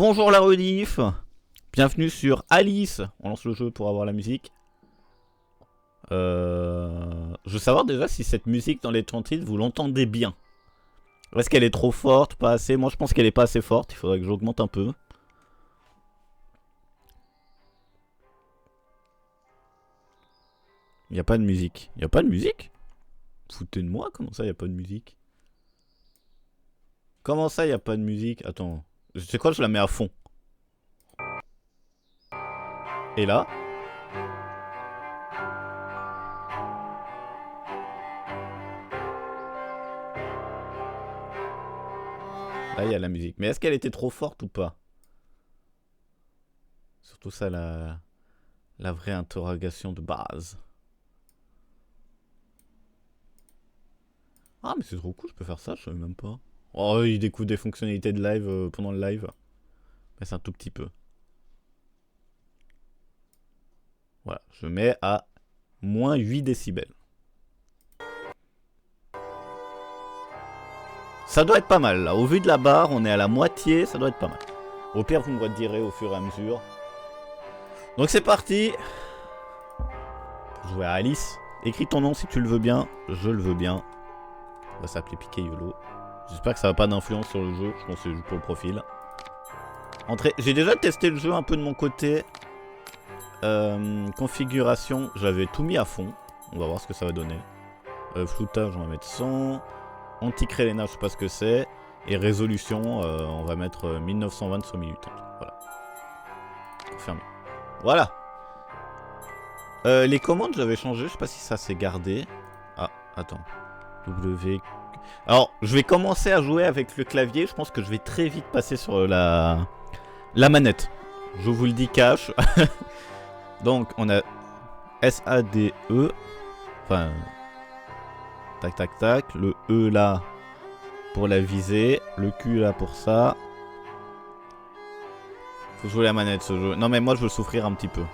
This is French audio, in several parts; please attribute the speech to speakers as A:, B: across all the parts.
A: Bonjour la rediff. Bienvenue sur Alice. On lance le jeu pour avoir la musique. Je veux savoir déjà si cette musique dans les titres vous l'entendez bien. Est-ce qu'elle est trop forte, pas assez? Moi je pense qu'elle est pas assez forte, il faudrait que j'augmente un peu. Il n'y a pas de musique. Il n'y a pas de musique? Foutez de moi, comment ça il n'y a pas de musique? Comment ça il n'y a pas de musique? Attends, je sais quoi, je la mets à fond. Et là? Là il y a la musique. Mais est-ce qu'elle était trop forte ou pas? Surtout ça la vraie interrogation de base. Ah mais c'est trop cool, je peux faire ça, je savais même pas. Oh il découvre des fonctionnalités de live pendant le live. Mais c'est un tout petit peu. Voilà, je mets à moins 8 décibels. Ça doit être pas mal là, au vu de la barre, on est à la moitié, ça doit être pas mal. Au pire vous me redirez au fur et à mesure. Donc c'est parti. Jouer à Alice. Écris ton nom si tu le veux bien, je le veux bien. On va s'appeler Piqué YOLO. J'espère que ça n'a pas d'influence sur le jeu, je pense que c'est juste pour le profil. Entrée. J'ai déjà testé le jeu un peu de mon côté. Configuration, j'avais tout mis à fond. On va voir ce que ça va donner. Floutage, on va mettre 100. Anti-Krelena, je sais pas ce que c'est. Et résolution, on va mettre 1920 sur 1080. Voilà. Confirmé. Voilà. Les commandes, j'avais changé. Je sais pas si ça s'est gardé. Ah, attends. W. Alors, je vais commencer à jouer avec le clavier. Je pense que je vais très vite passer sur la manette. Je vous le dis cash. Donc, on a S-A-D-E. Enfin. Tac, tac, tac. Le E là pour la visée. Le Q là pour ça. Faut jouer la manette ce jeu. Non, mais moi, je veux souffrir un petit peu.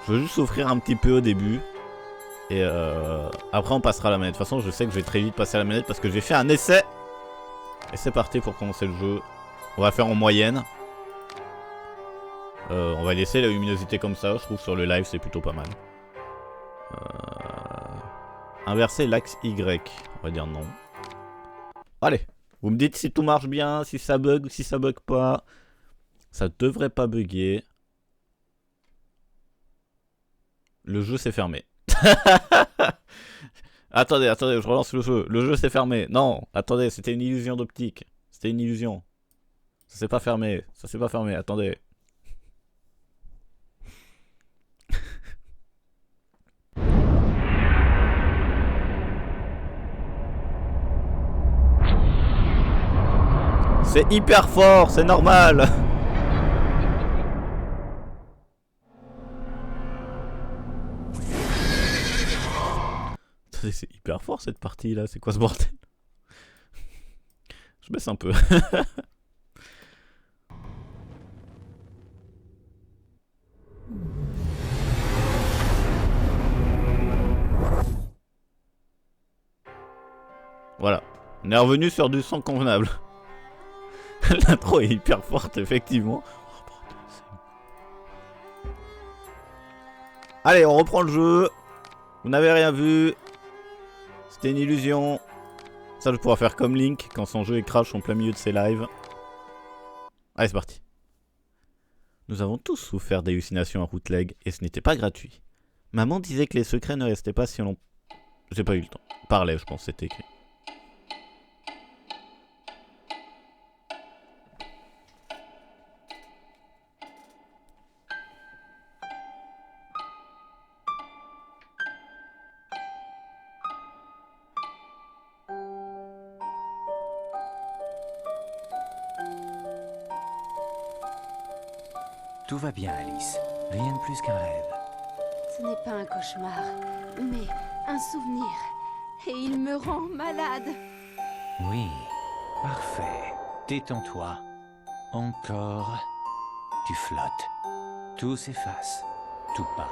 A: Je veux juste souffrir un petit peu au début. Et après on passera à la manette. De toute façon je sais que je vais très vite passer à la manette parce que j'ai fait un essai. Et c'est parti pour commencer le jeu. On va faire en moyenne. On va laisser la luminosité comme ça. Je trouve sur le live c'est plutôt pas mal. Inverser l'axe Y. On va dire non. Allez. Vous me dites si tout marche bien, si ça bug ou si ça bug pas. Ça devrait pas bugger. Le jeu s'est fermé. attendez, je relance le jeu. Le jeu s'est fermé. Non, attendez, c'était une illusion d'optique. C'était une illusion. Ça s'est pas fermé. Ça s'est pas fermé, attendez. C'est hyper fort, c'est normal. C'est hyper fort cette partie là, c'est quoi ce bordel? Je baisse un peu. Voilà, on est revenu sur du son convenable. L'intro est hyper forte effectivement. Allez, on reprend le jeu. Vous n'avez rien vu. C'était une illusion. Ça, je pourrais faire comme Link quand son jeu est crash en plein milieu de ses lives. Allez, c'est parti. Nous avons tous souffert d'hallucinations à Rootleg et ce n'était pas gratuit. Maman disait que les secrets ne restaient pas si on... J'ai pas eu le temps. Parlait, je pense, c'était écrit.
B: Tout va bien, Alice. Rien de plus qu'un rêve.
C: Ce n'est pas un cauchemar, mais un souvenir. Et il me rend malade.
B: Oui, parfait. Détends-toi. Encore. Tu flottes. Tout s'efface. Tout part.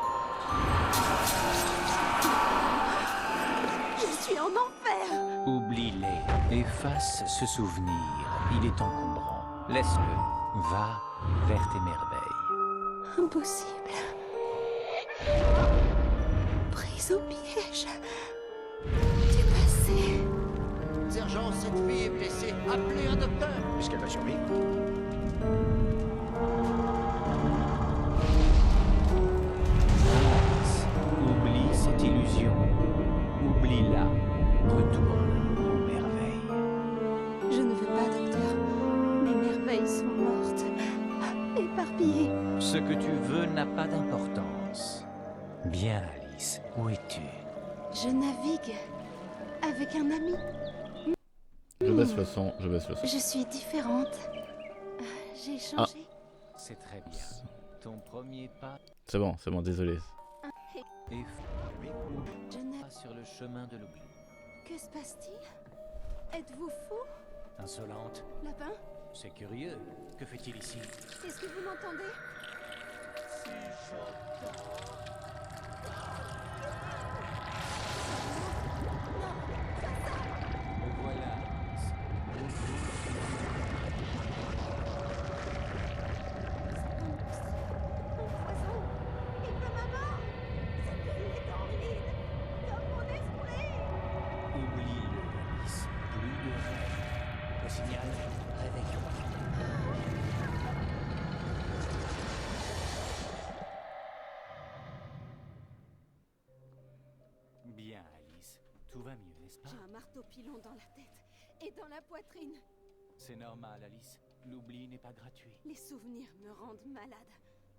C: Je suis en enfer.
B: Oublie-les. Efface ce souvenir. Il est encombrant. Laisse-le. Va vers tes merveilles.
C: Impossible. Prise au piège. Du passé.
D: Sergent, cette fille est blessée. Appelez un docteur.
E: Est-ce qu'elle va survivre?
B: Alice, oublie cette illusion. Oublie-la. Retourne aux merveilles.
C: Je ne veux pas, docteur. Mes merveilles sont mortes. Éparpillées.
B: Ce que tu veux n'a pas d'importance. Bien, Alice, où es-tu?
C: Je navigue avec un ami.
A: Je baisse le son, je baisse le son.
C: Je suis différente. J'ai changé.
B: C'est très bien. Ton premier pas
A: C'est bon, désolé.
B: est
C: Je n'ai...
B: pas sur le chemin de l'oubli.
C: Que se passe-t-il? Êtes-vous fou?
B: Insolente,
C: Lapin?
B: c'est curieux. Que fait-il ici?
C: Est-ce que vous m'entendez?
B: Me voilà, Alice.
C: Un poison. Il veut ma mort. C'est qu'il est dans le vide. Dans mon esprit.
B: Oublie-le, Alice. Plus de rêve. Au signal, réveille-toi. Bien, Alice. Tout va mieux, n'est-ce pas?
C: J'ai un marteau pilon dans la tête et dans la poitrine.
B: C'est normal, Alice. L'oubli n'est pas gratuit.
C: Les souvenirs me rendent malade.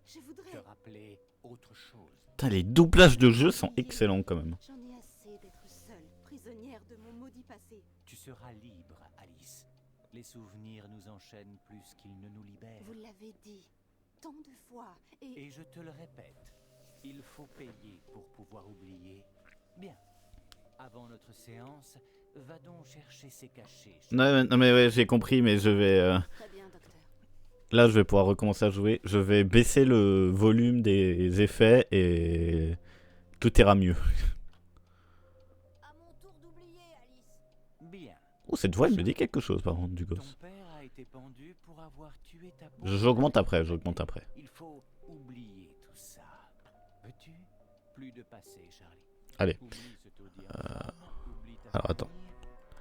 C: Je voudrais...
B: Te rappeler autre chose.
A: Putain, les doublages de jeu sont excellents quand même.
C: J'en ai assez d'être seule, prisonnière de mon maudit passé.
B: Tu seras libre, Alice. Les souvenirs nous enchaînent plus qu'ils ne nous libèrent.
C: Vous l'avez dit tant de fois et...
B: Et je te le répète, il faut payer pour pouvoir oublier. Bien. Avant notre séance, va donc chercher ces cachets.
A: Non mais ouais, j'ai compris, mais je vais...
C: Très bien, docteur.
A: Là, je vais pouvoir recommencer à jouer. Je vais baisser le volume des effets et tout ira mieux.
C: À mon tour d'oublier, Alice.
B: Bien.
A: Oh, cette voix, elle me dit quelque chose, par contre, du
B: Ton
A: gosse.
B: père a été pendu pour avoir tué ta peau.
A: J'augmente après, j'augmente après.
B: Il faut oublier tout ça. Veux-tu? Plus de passé, Charlie.
A: Allez.
B: Oublie ce taudis infâme, oublie ta
A: alors, attends.
B: famille.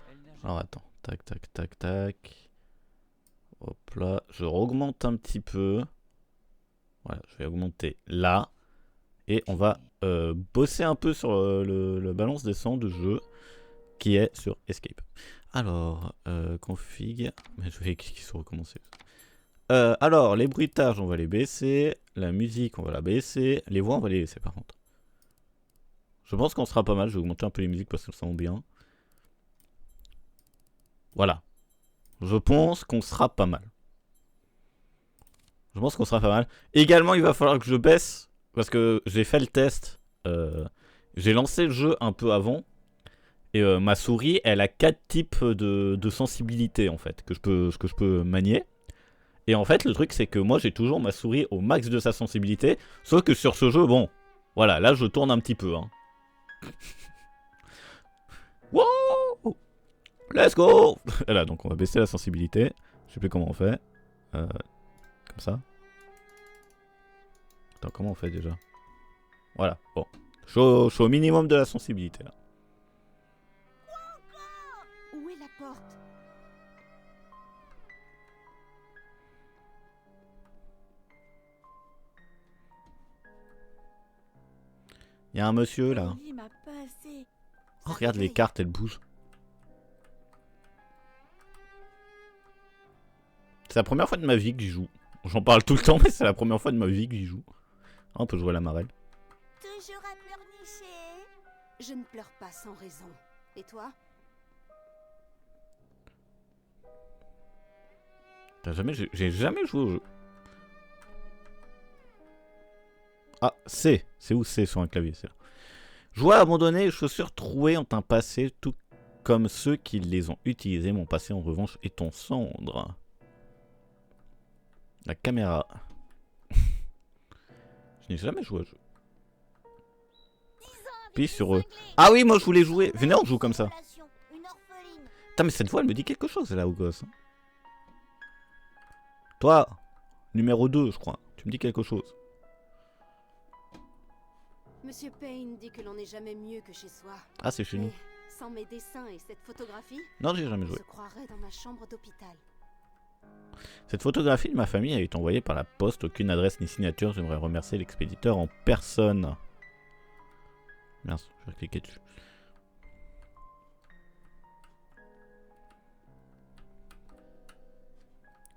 B: Elle n'a
A: Alors, attends. Tac, tac, tac, tac. Hop là. Je augmente un petit peu. Voilà, je vais augmenter là. Et on va bosser un peu sur le balance des sons de jeu qui est sur Escape. Alors, config. Mais je vais cliquer sur recommencer. Alors, les bruitages, on va les baisser. La musique, on va la baisser. Les voix, on va les laisser par contre. Je pense qu'on sera pas mal. Je vais augmenter un peu les musiques parce qu'elles sont bien. Voilà. Je pense qu'on sera pas mal. Je pense qu'on sera pas mal. Également, il va falloir que je baisse. Parce que j'ai fait le test. J'ai lancé le jeu un peu avant. Et ma souris, elle a 4 types de sensibilité en fait. Que je peux manier. Et en fait, le truc, c'est que moi, j'ai toujours ma souris au max de sa sensibilité. Sauf que sur ce jeu, bon. Voilà, là, je tourne un petit peu. Hein. Wow! Let's go! Voilà, donc on va baisser la sensibilité. Je sais plus comment on fait. Comme ça. Attends, comment on fait déjà? Voilà, bon. Je suis au minimum de la sensibilité là.
C: Où est la porte?
A: Il y a un monsieur là.
C: Il m'a pas assez.
A: Oh, regarde les cartes, elles bougent. C'est la première fois de ma vie que j'y joue. J'en parle tout le temps, mais c'est la première fois de ma vie que j'y joue. Ah, on peut jouer à la marelle.
C: Toujours à pleurnicher. Je ne pleure pas sans raison. Et toi?
A: J'ai jamais joué au jeu. Ah, c'est où c'est sur un clavier, c'est là. Joueurs abandonnés et chaussures trouées ont un passé tout comme ceux qui les ont utilisés. Mon passé en revanche est en cendres. La caméra. Je n'ai jamais joué au jeu. Puis sur eux. Ah oui, moi je voulais jouer. Venez, on joue comme ça. Putain, mais cette voix elle me dit quelque chose là, au gosse. Toi, numéro 2, je crois. Tu me dis quelque chose.
C: Monsieur Payne dit que l'on n'est jamais mieux que chez soi.
A: Ah, c'est chez nous.
C: Mais sans mes dessins et cette photographie,
A: Non, j'ai jamais
C: on
A: joué.
C: se croirait dans ma chambre d'hôpital.
A: Cette photographie de ma famille a été envoyée par la poste. Aucune adresse ni signature. J'aimerais remercier l'expéditeur en personne. Merci, je vais cliquer dessus.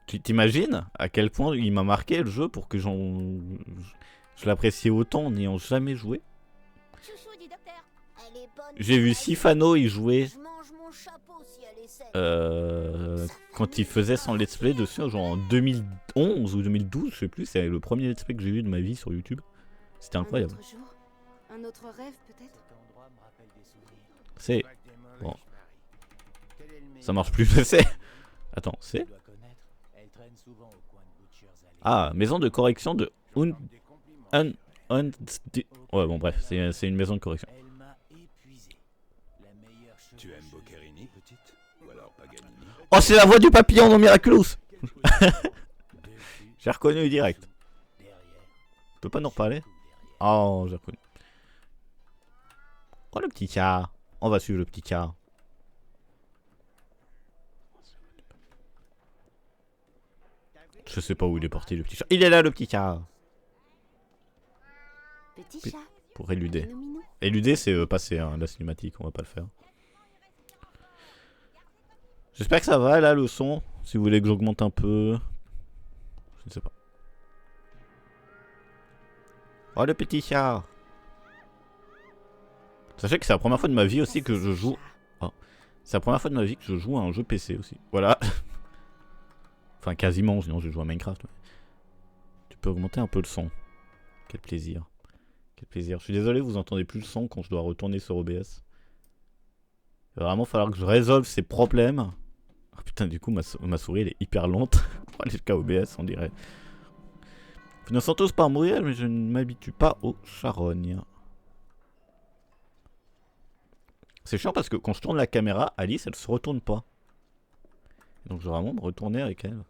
A: Tu t'imagines à quel point il m'a marqué le jeu pour que je l'apprécie autant en n'ayant jamais joué.
E: Chouchou du docteur. Elle est bonne.
A: J'ai vu Sifano y jouer
E: Je mange mon chapeau si elle est saine.
A: quand il faisait son let's play dessus, genre en 2011 ou 2012, je sais plus. C'est le premier let's play que j'ai vu de ma vie sur YouTube. C'était incroyable.
C: Un autre jour, un autre rêve peut-être.
B: Cet endroit me rappelle des souvenirs.
A: C'est... Bon. Ça marche plus, je sais. Attends, c'est...
B: Tu dois connaître, elle traîne souvent au coin de Butcher's Alley.
A: Ah, maison de correction de Ouais, bon, bref, c'est une maison de correction.
B: Elle m'a épuisé. La meilleure
F: Tu aimes
B: chevaucheuse
F: Boccherini,
B: du petit.
F: Ou alors Paganini?
A: Oh, c'est la voix du papillon dans Miraculous.
B: Dessus,
A: J'ai reconnu direct.
B: derrière,
A: Tu peux pas nous reparler?
B: tout derrière.
A: Oh, j'ai reconnu. Oh, le petit chat. On va suivre le petit chat. Je sais pas où il est parti, le petit chat. Il est là, le petit chat.
C: Petit
A: P-
C: chat.
A: Pour éluder.
C: Minou, minou.
A: Éluder, c'est passer la cinématique. On va pas le faire. J'espère que ça va, là, le son. Si vous voulez que j'augmente un peu. Je ne sais pas. Oh, le petit chat. Sachez que c'est la première fois de ma vie aussi que je joue. C'est la première fois de ma vie que je joue à un jeu PC aussi. Voilà. Enfin, quasiment, sinon je joue à Minecraft. Tu peux augmenter un peu le son. Quel plaisir. Quel plaisir. Je suis désolé, vous entendez plus le son quand je dois retourner sur OBS. Il va vraiment falloir que je résolve ces problèmes. Oh putain, du coup, ma souris elle est hyper lente. Pour aller jusqu'à OBS, on dirait. Nous ne sommes tous pas à mourir, mais je ne m'habitue pas aux charognes. C'est chiant parce que quand je tourne la caméra, Alice elle se retourne pas. Donc je dois vraiment me retourner avec elle.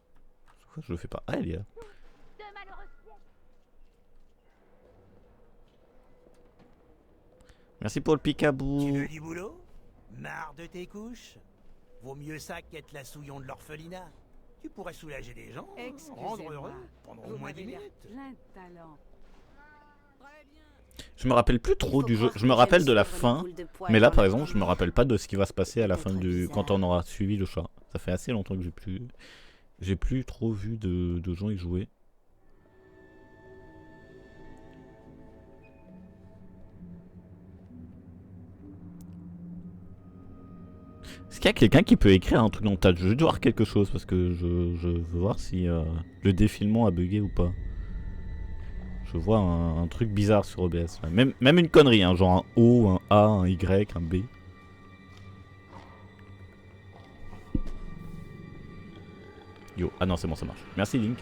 A: Pourquoi je le fais pas? Ah, elle est là. Merci pour le
G: Tu
A: picabou.
G: veux du boulot? Marre de tes couches? Vaut mieux ça qu'être la souillon de l'orphelinat. Tu pourrais soulager des gens, rendre heureux pendant au moins 10 minutes.
H: Plein de talent.
A: Je me rappelle plus trop du jeu. Je me rappelle de la fin. Mais là par exemple, je me rappelle pas de ce qui va se passer à la fin du. Quand on aura suivi le chat. Ça fait assez longtemps que j'ai plus trop vu de gens y jouer. Est-ce qu'il y a quelqu'un qui peut écrire un truc dans le chat? Je veux voir quelque chose parce que je veux voir si le défilement a bugué ou pas. Je vois un truc bizarre sur OBS. Là. Même une connerie, hein, genre un O, un A, un Y, un B. Yo, ah non c'est bon ça marche. Merci Link.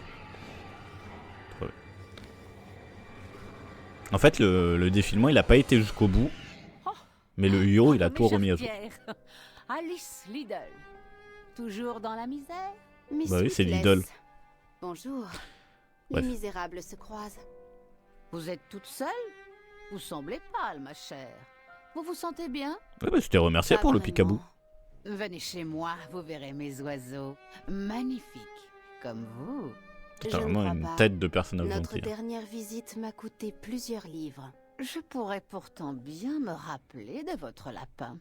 A: Ouais. En fait le défilement il a pas été jusqu'au bout. Mais le yo il a tout remis à jour.
H: Alice Liddell. Toujours dans la misère?
C: Miss
A: Bah oui, c'est
C: Weakness.
A: Lidl.
C: Bonjour.
A: Bref.
C: Les misérables se croisent.
H: Vous êtes toute seule? Vous semblez pâle, ma chère. Vous vous sentez bien?
A: Ouais bah c'était remercié
C: Pas
A: pour le
C: vraiment.
A: picabou.
H: Venez chez moi, vous verrez mes oiseaux. Magnifiques, comme vous.
C: Je
A: T'as
C: ne
A: vraiment
C: crois
A: une
C: pas.
A: tête de personne à
C: Notre
A: mentir.
C: dernière visite m'a coûté plusieurs livres.
H: Je pourrais pourtant bien me rappeler de votre lapin.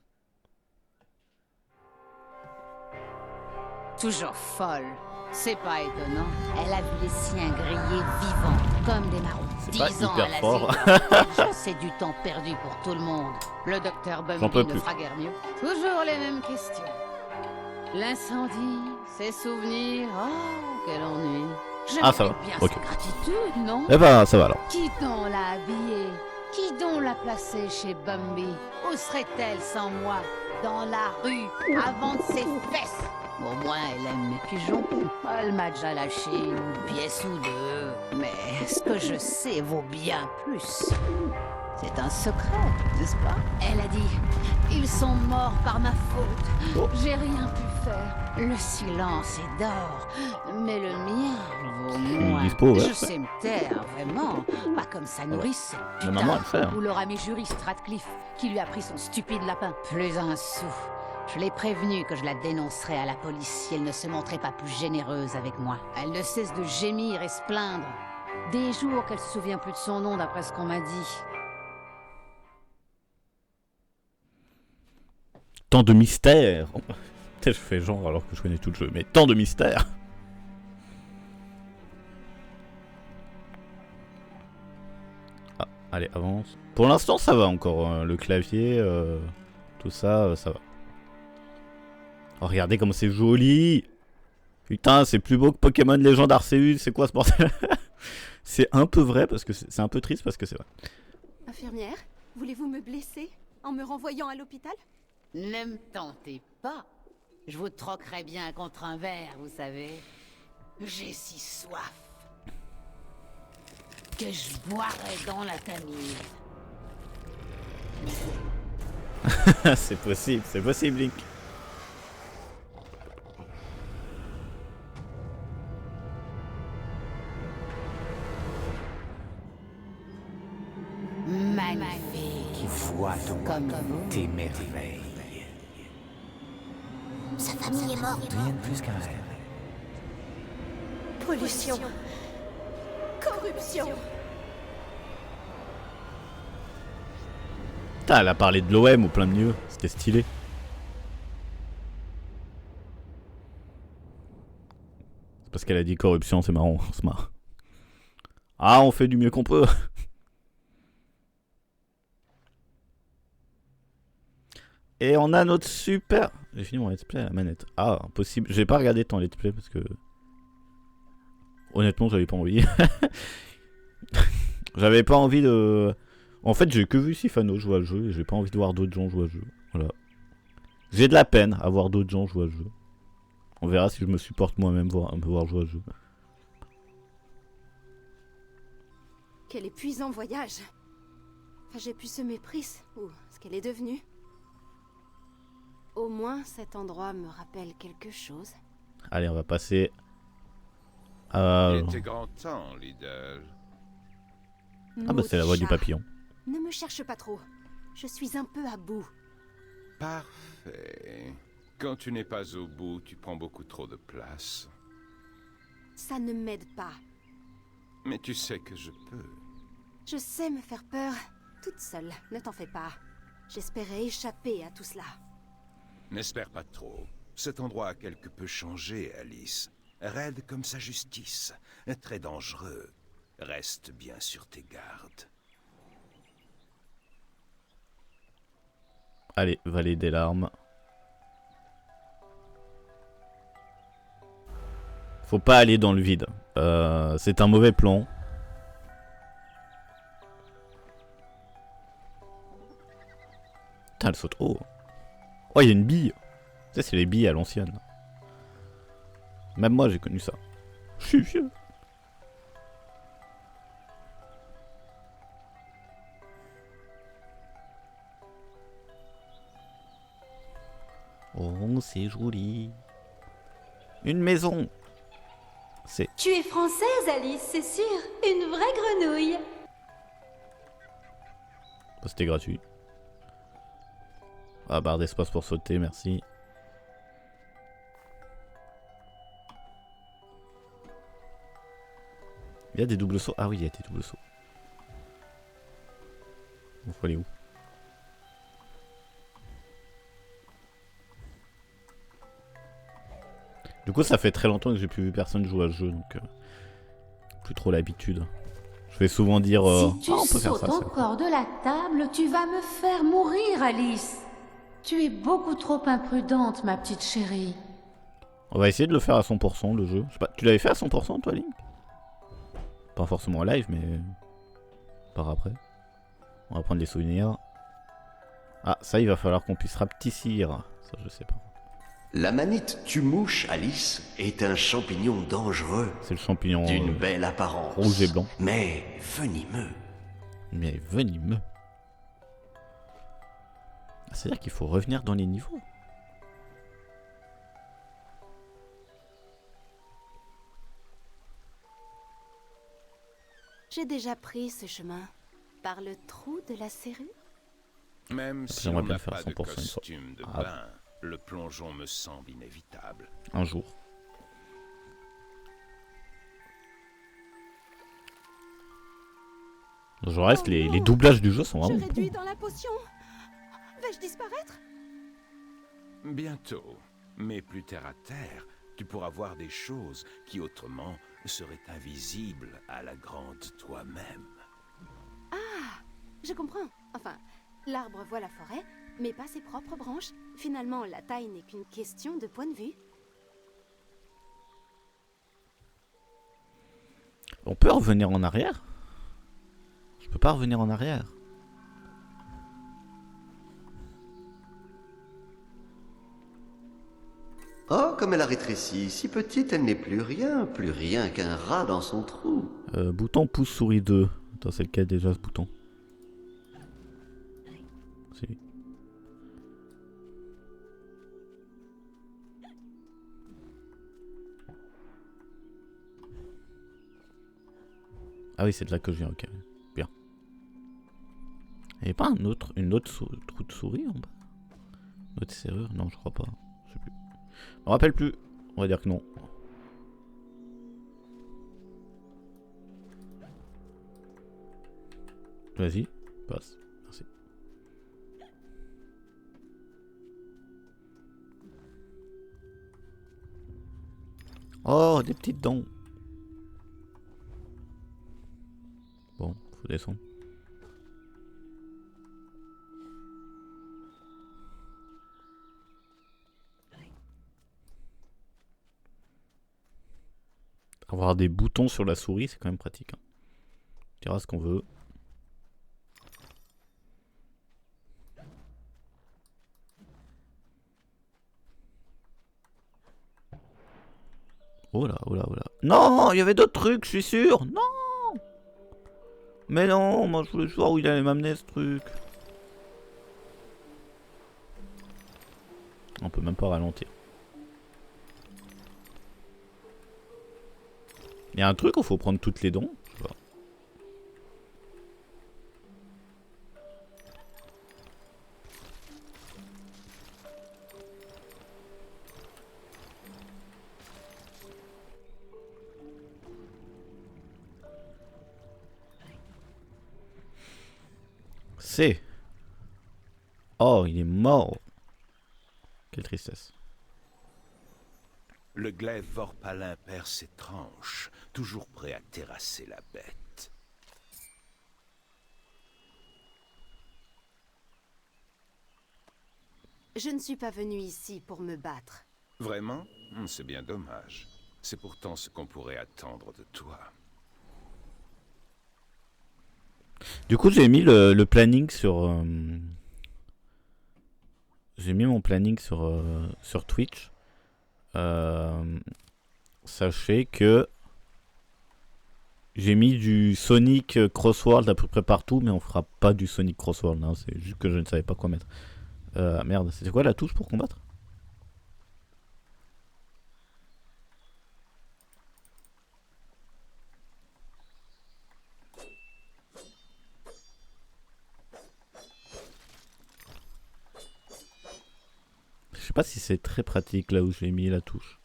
H: Toujours folle. C'est pas étonnant. Elle a vu les siens grillés vivants, comme des marrons.
A: C'est pas
H: 10 ans
A: hyper
H: à l'asile
A: fort.
H: d'enfants. C'est du temps perdu pour tout le monde. Le docteur
A: J'en peux
H: Bumby
A: plus.
H: ne fera guère mieux. Toujours les mêmes questions. L'incendie, ses souvenirs, oh, quel ennui. Je
A: Ah, ça va.
H: bien
A: Ok.
H: sa gratitude, non?
A: Eh bah ça va alors.
H: Qui donc l'a habillée? Qui donc l'a placée chez Bumby? Où serait-elle sans moi? Dans la rue, avant de ses fesses? Au moins, elle aime mes pigeons. Elle m'a déjà lâché une pièce ou deux. Mais ce que je sais vaut bien plus. C'est un secret, n'est-ce pas? Elle a dit, ils sont morts par ma faute.
A: Oh.
H: J'ai rien pu faire. Le silence est d'or, mais le mien vaut moins.
A: dispo, ouais.
H: Je sais me taire, vraiment. Pas comme sa nourrice,
A: Ma maman, elle fait. Hein.
H: ou leur ami juriste Radcliffe, qui lui a pris son stupide lapin. Plus un sou. Je l'ai prévenue que je la dénoncerais à la police si elle ne se montrait pas plus généreuse avec moi. Elle ne cesse de gémir et se plaindre. Des jours qu'elle se souvient plus de son nom d'après ce qu'on m'a dit.
A: Tant de mystère. Peut-être je fais genre alors que je connais tout le jeu, mais tant de mystère. Ah, allez, avance. Pour l'instant, ça va encore. Hein. Le clavier, tout ça, ça va. Oh, regardez comme c'est joli. Putain, c'est plus beau que Pokémon Légende Arceus. C'est quoi ce bordel? C'est un peu vrai parce que c'est un peu triste parce que c'est vrai.
C: Infirmière, voulez-vous me blesser en me renvoyant à l'hôpital?
H: Ne me tentez pas. Je vous troquerai bien contre un verre, vous savez. J'ai si soif que je boirai dans la Tamise.
A: C'est possible, Link.
H: Magnifique.
B: Vois-donc
H: Comme vous.
B: tes merveilles.
E: Sa famille est morte.
B: Rien de plus qu'un rêve.
C: Pollution. Corruption.
A: Putain, elle a parlé de l'OM au plein milieu. C'était stylé. C'est parce qu'elle a dit corruption, c'est marrant. On se marre. Ah, on fait du mieux qu'on peut. Et on a notre super... J'ai fini mon let's play à la manette. Ah, impossible. J'ai pas regardé ton let's play parce que... Honnêtement, j'avais pas envie. J'avais pas envie de... En fait, j'ai que vu Sifano jouer à le jeu et j'ai pas envie de voir d'autres gens jouer à le jeu. Voilà. J'ai de la peine à voir d'autres gens jouer à le jeu. On verra si je me supporte moi-même me voir jouer à le jeu.
C: Quel épuisant voyage. Enfin, j'ai pu ce mépris, ou ce qu'elle est devenue. Au moins, cet endroit me rappelle quelque chose.
A: Allez, on va passer...
F: Il était grand temps, Lidl.
A: Ah bah c'est la voix du papillon.
C: Ne me cherche pas trop. Je suis un peu à bout.
F: Parfait. Quand tu n'es pas au bout, tu prends beaucoup trop de place.
C: Ça ne m'aide pas.
F: Mais tu sais que je peux.
C: Je sais me faire peur toute seule, ne t'en fais pas. J'espérais échapper à tout cela.
F: N'espère pas trop. Cet endroit a quelque peu changé, Alice. Raide comme sa justice. Très dangereux. Reste bien sur tes gardes.
A: Allez, vallée des larmes. Faut pas aller dans le vide. C'est un mauvais plan. Putain, elle saute haut. Oh, il y a une bille. Ça, c'est les billes à l'ancienne. Même moi, j'ai connu ça. Je suis vieux. Oh, c'est joli. Une maison. C'est...
C: Tu es française, Alice, c'est sûr. Une vraie grenouille.
A: Oh, c'était gratuit. Ah, barre d'espace pour sauter, merci. Il y a des doubles sauts. Ah oui, il y a des doubles sauts. On faut aller où? Du coup, ça fait très longtemps que j'ai plus vu personne jouer à ce jeu, donc plus trop l'habitude. Je vais souvent dire
H: Si tu
A: on peut faire
H: sautes
A: ça.
H: encore de la table, tu vas me faire mourir, Alice. Tu es beaucoup trop imprudente, ma petite chérie.
A: On va essayer de le faire à 100% le jeu. Je sais pas, tu l'avais fait à 100% toi, Link? Pas forcément en live, mais par après. On va prendre des souvenirs. Ah, ça, il va falloir qu'on puisse rapetissir. Ça, je sais pas.
I: La manite tue-mouche, Alice, est un champignon dangereux,
A: C'est le champignon
I: d'une belle apparence,
A: rouge et blanc.
I: mais venimeux.
A: Mais venimeux. Ah, c'est-à-dire qu'il faut revenir dans les niveaux.
C: J'ai déjà pris ce chemin. Par le trou de la serrure?
F: Même si
A: J'aimerais
F: on
A: bien
F: n'a
A: le faire
F: pas de
A: 100% une fois.
F: costume de
A: Ah.
F: bain, le plongeon me semble inévitable.
A: Un jour. Je reste, les doublages du jeu sont
C: Je
A: vraiment
C: réduis
A: bons.
C: dans la potion. Vais-je disparaître?
F: Bientôt, mais plus terre à terre, tu pourras voir des choses qui autrement seraient invisibles à la grande toi-même.
C: Je comprends. Enfin, l'arbre voit la forêt, mais pas ses propres branches. Finalement, la taille n'est qu'une question de point de vue.
A: On peut revenir en arrière? Je peux pas revenir en arrière.
I: Oh, comme elle a rétréci. Si petite, elle n'est plus rien qu'un rat dans son trou.
A: Bouton pouce souris 2. Attends, c'est lequel déjà ce bouton? C'est lui. Ah oui, c'est de là que je viens, ok. Bien. Il n'y avait pas une autre trou de souris en bas? Une autre serrure? Non, je crois pas. Je sais plus. Je me rappelle plus. On va dire que non. Vas-y, passe. Merci. Oh, des petites dents. Bon, faut descendre. Avoir des boutons sur la souris, c'est quand même pratique. Hein. On dira ce qu'on veut. Oh là, oh là, oh là. Non, il y avait d'autres trucs, je suis sûr. Non. Mais non, moi je voulais voir où il allait m'amener ce truc. On peut même pas ralentir. Il y a un truc où il faut prendre toutes les dents. Je sais pas. C'est. Oh, il est mort. Quelle tristesse.
F: Le glaive vorpalin perd ses tranches, toujours prêt à terrasser la bête.
C: Je ne suis pas venue ici pour me battre.
F: Vraiment? C'est bien dommage. C'est pourtant ce qu'on pourrait attendre de toi.
A: Du coup, j'ai mis le planning sur. J'ai mis mon planning sur Twitch. Sachez que j'ai mis du Sonic Crossworld à peu près partout, mais on fera pas du Sonic Crossworld. Hein, c'est juste que je ne savais pas quoi mettre. Merde, c'était quoi la touche pour combattre? Je sais pas si c'est très pratique là où j'ai mis la touche.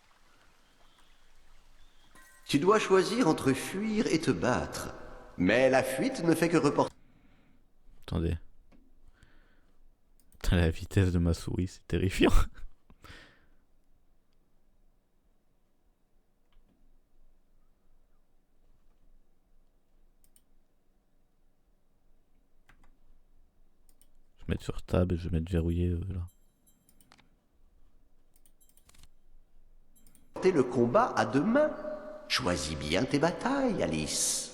I: Tu dois choisir entre fuir et te battre. Mais la fuite ne fait que reporter.
A: Attendez. Putain, la vitesse de ma souris, c'est terrifiant. Je vais mettre sur tab et je vais mettre verrouillé là.
I: Le combat à deux mains. Choisis bien tes batailles, Alice.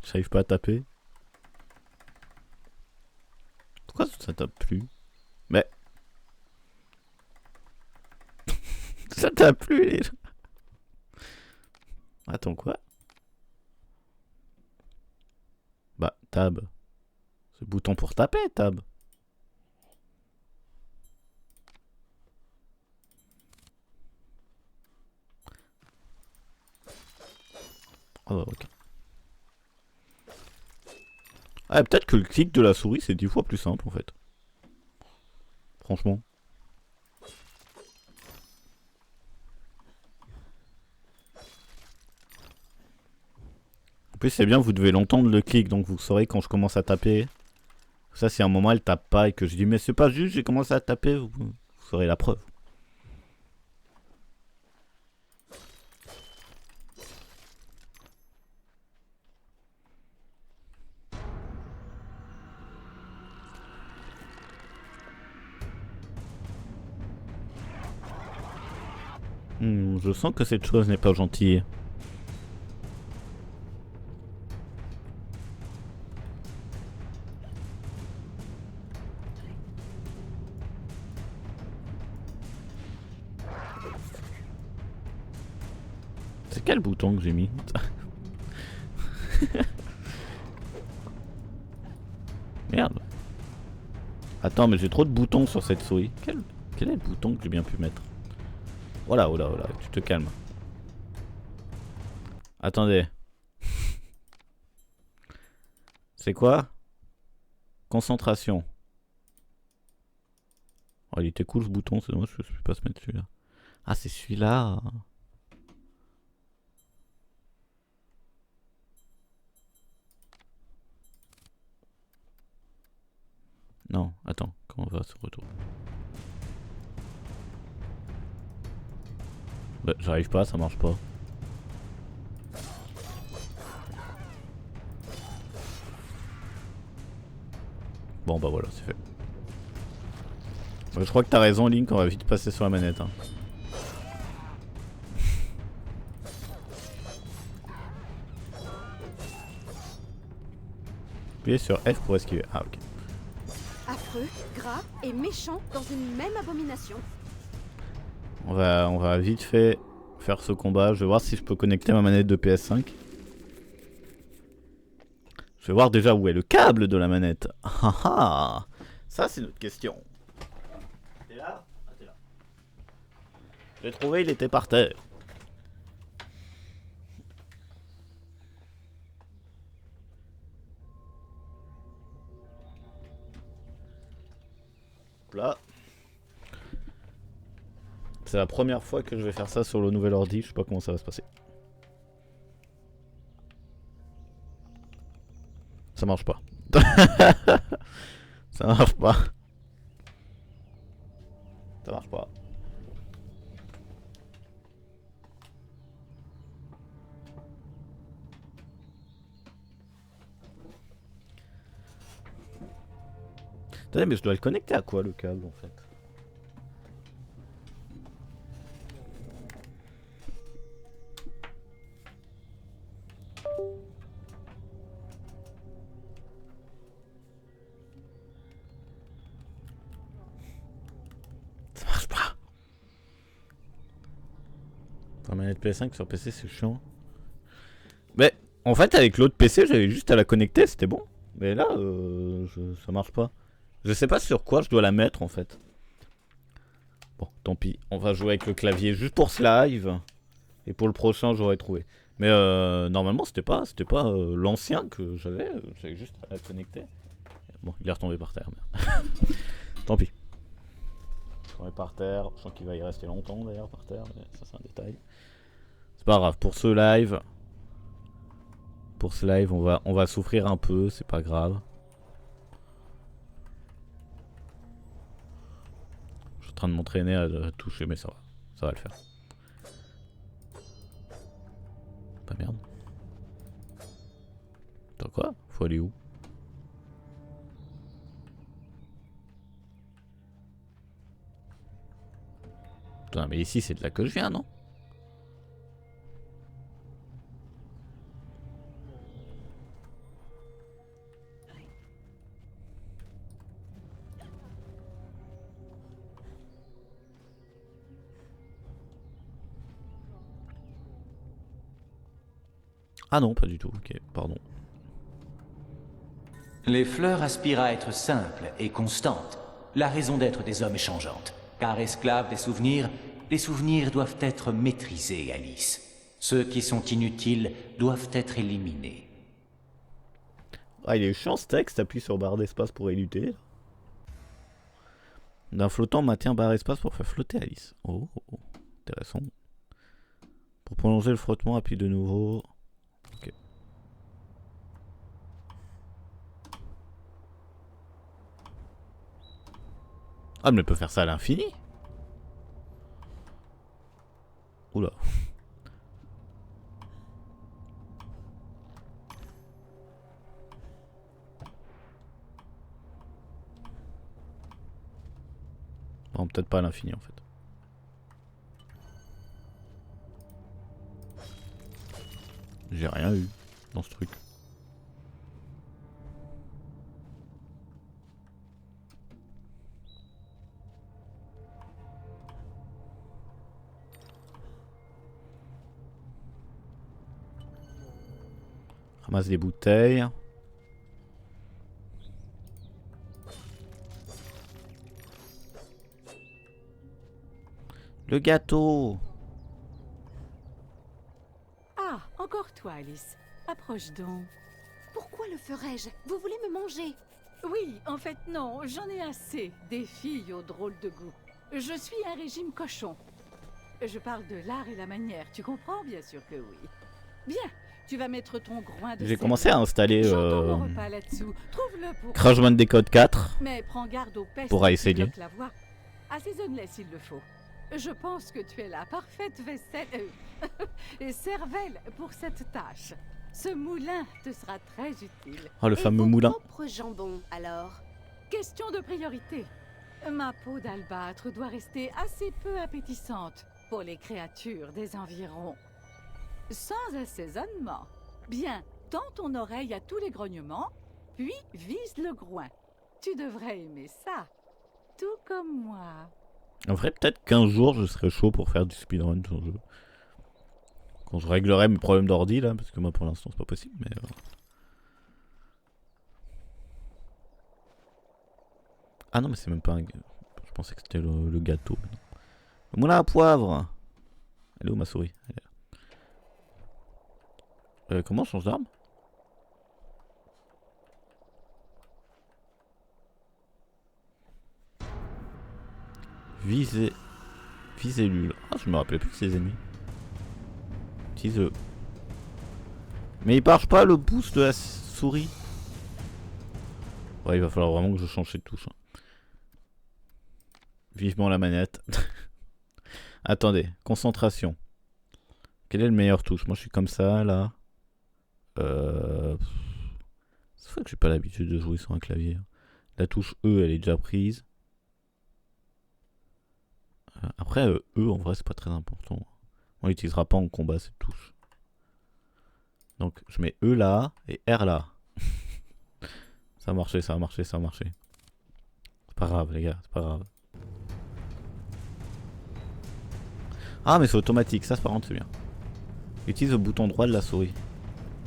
A: J'arrive pas à taper. Pourquoi ça tape plus? Mais... ça tape plus les gens. Attends quoi? Bah tab. C'est le bouton pour taper tab. ouais, ok. Ah, peut-être que le clic de la souris c'est 10 fois plus simple en fait. Franchement. En plus c'est bien, vous devez l'entendre le clic, donc vous saurez quand je commence à taper. Ça si à un moment elle tape pas et que je dis mais c'est pas juste, j'ai commencé à taper, vous saurez la preuve. Je sens que cette chose n'est pas gentille. C'est quel bouton que j'ai mis? Merde. Attends, mais j'ai trop de boutons sur cette souris. Quel est le bouton que j'ai bien pu mettre? Voilà, oh là, tu te calmes. Attendez. C'est quoi? Concentration. Oh, il était cool ce bouton, c'est dommage que je ne peux pas se mettre celui-là. Ah, c'est celui-là. Non, attends, comment on va ce retour? Bah, j'arrive pas, ça marche pas. Bon bah voilà, c'est fait. Je crois que t'as raison Link, on va vite passer sur la manette. Hein. Appuyez sur F pour esquiver. Ah ok.
C: Affreux, gras et méchant dans une même abomination.
A: On va vite fait faire ce combat. Je vais voir si je peux connecter ma manette de PS5. Je vais voir déjà où est le câble de la manette. Ah ah, ça c'est notre question. T'es là? Ah t'es là. Je l'ai trouvé, il était par terre. Là. C'est la première fois que je vais faire ça sur le nouvel ordi, je sais pas comment ça va se passer. Ça marche pas. Ça marche pas. Ça marche pas. Attendez, mais je dois le connecter à quoi le câble en fait? Ça marche pas. La manette PS5 sur PC c'est chiant. Mais en fait avec l'autre PC j'avais juste à la connecter, c'était bon. Mais là ça marche pas. Je sais pas sur quoi je dois la mettre en fait. Bon, tant pis. On va jouer avec le clavier juste pour ce live. Et pour le prochain, j'aurais trouvé. Mais normalement, c'était pas l'ancien que j'avais. J'avais juste à la connecter. Bon, il est retombé par terre. Tant pis. Il est par terre. Je sens qu'il va y rester longtemps d'ailleurs par terre. Mais ça, c'est un détail. C'est pas grave. Pour ce live, on va souffrir un peu. C'est pas grave. En train de m'entraîner à toucher, mais ça va le faire. Pas merde. Attends quoi? Faut aller où? Putain, mais ici c'est de là que je viens, non? Ah non, pas du tout, ok, pardon.
J: Les fleurs aspirent à être simples et constantes, la raison d'être des hommes est changeante. Car esclaves des souvenirs, les souvenirs doivent être maîtrisés, Alice. Ceux qui sont inutiles doivent être éliminés.
A: Ah, il est chiant ce texte, appuie sur barre d'espace pour éluder. D'un flottant, maintient barre d'espace pour faire flotter Alice. Oh, intéressant. Pour prolonger le frottement, appuie de nouveau. Ok. Ah, mais elle peut faire ça à l'infini. Oula. Non, peut-être pas à l'infini en fait. J'ai rien eu dans ce truc. Ramasse des bouteilles. Le gâteau.
K: Ah, encore toi, Alice. Approche donc.
C: Pourquoi le ferais-je? Vous voulez me manger?
K: Oui, en fait, non. J'en ai assez des filles aux drôles de goût. Je suis un régime cochon. Je parle de l'art et la manière. Tu comprends? Bien sûr que oui. Bien. Tu vas mettre ton groin de
A: J'ai commencé à installer Crash Bandicoot 4
K: Mais prends garde aux pestes
A: pour essayer.
K: la voix. Assaisonne-les s'il le faut. Je pense que tu es la parfaite vaisselle et cervelle pour cette tâche. Ce moulin te sera très utile.
A: Oh, le fameux moulin.
C: Propre jambon, alors.
K: Question de priorité. Ma peau d'albâtre doit rester assez peu appétissante pour les créatures des environs. Sans assaisonnement. Bien, tends ton oreille à tous les grognements, puis vise le groin. Tu devrais aimer ça, tout comme moi.
A: En vrai, peut-être qu'un jour je serai chaud pour faire du speedrun sur le jeu. Quand je réglerai mes problèmes d'ordi là, parce que moi pour l'instant c'est pas possible, mais... Ah non, mais c'est même pas un... Je pensais que c'était le gâteau. Le moulin à poivre. Elle est où ma souris? Elle est là. Comment on change d'arme? Visez l'ul. Ah, je me rappelais plus de ses ennemis. Utilise le... Mais il marche pas le pouce de la souris. Ouais, il va falloir vraiment que je change de touche. Vivement la manette. Attendez, concentration. Quelle est le meilleur touche? Moi je suis comme ça là. C'est vrai que j'ai pas l'habitude de jouer sur un clavier. La touche E elle est déjà prise. Après E en vrai c'est pas très important. On l'utilisera pas en combat cette touche. Donc je mets E là et R là. Ça a marché, ça a marché, ça a marché. C'est pas grave les gars, c'est pas grave. Ah mais c'est automatique, ça par contre c'est bien. Utilise le bouton droit de la souris.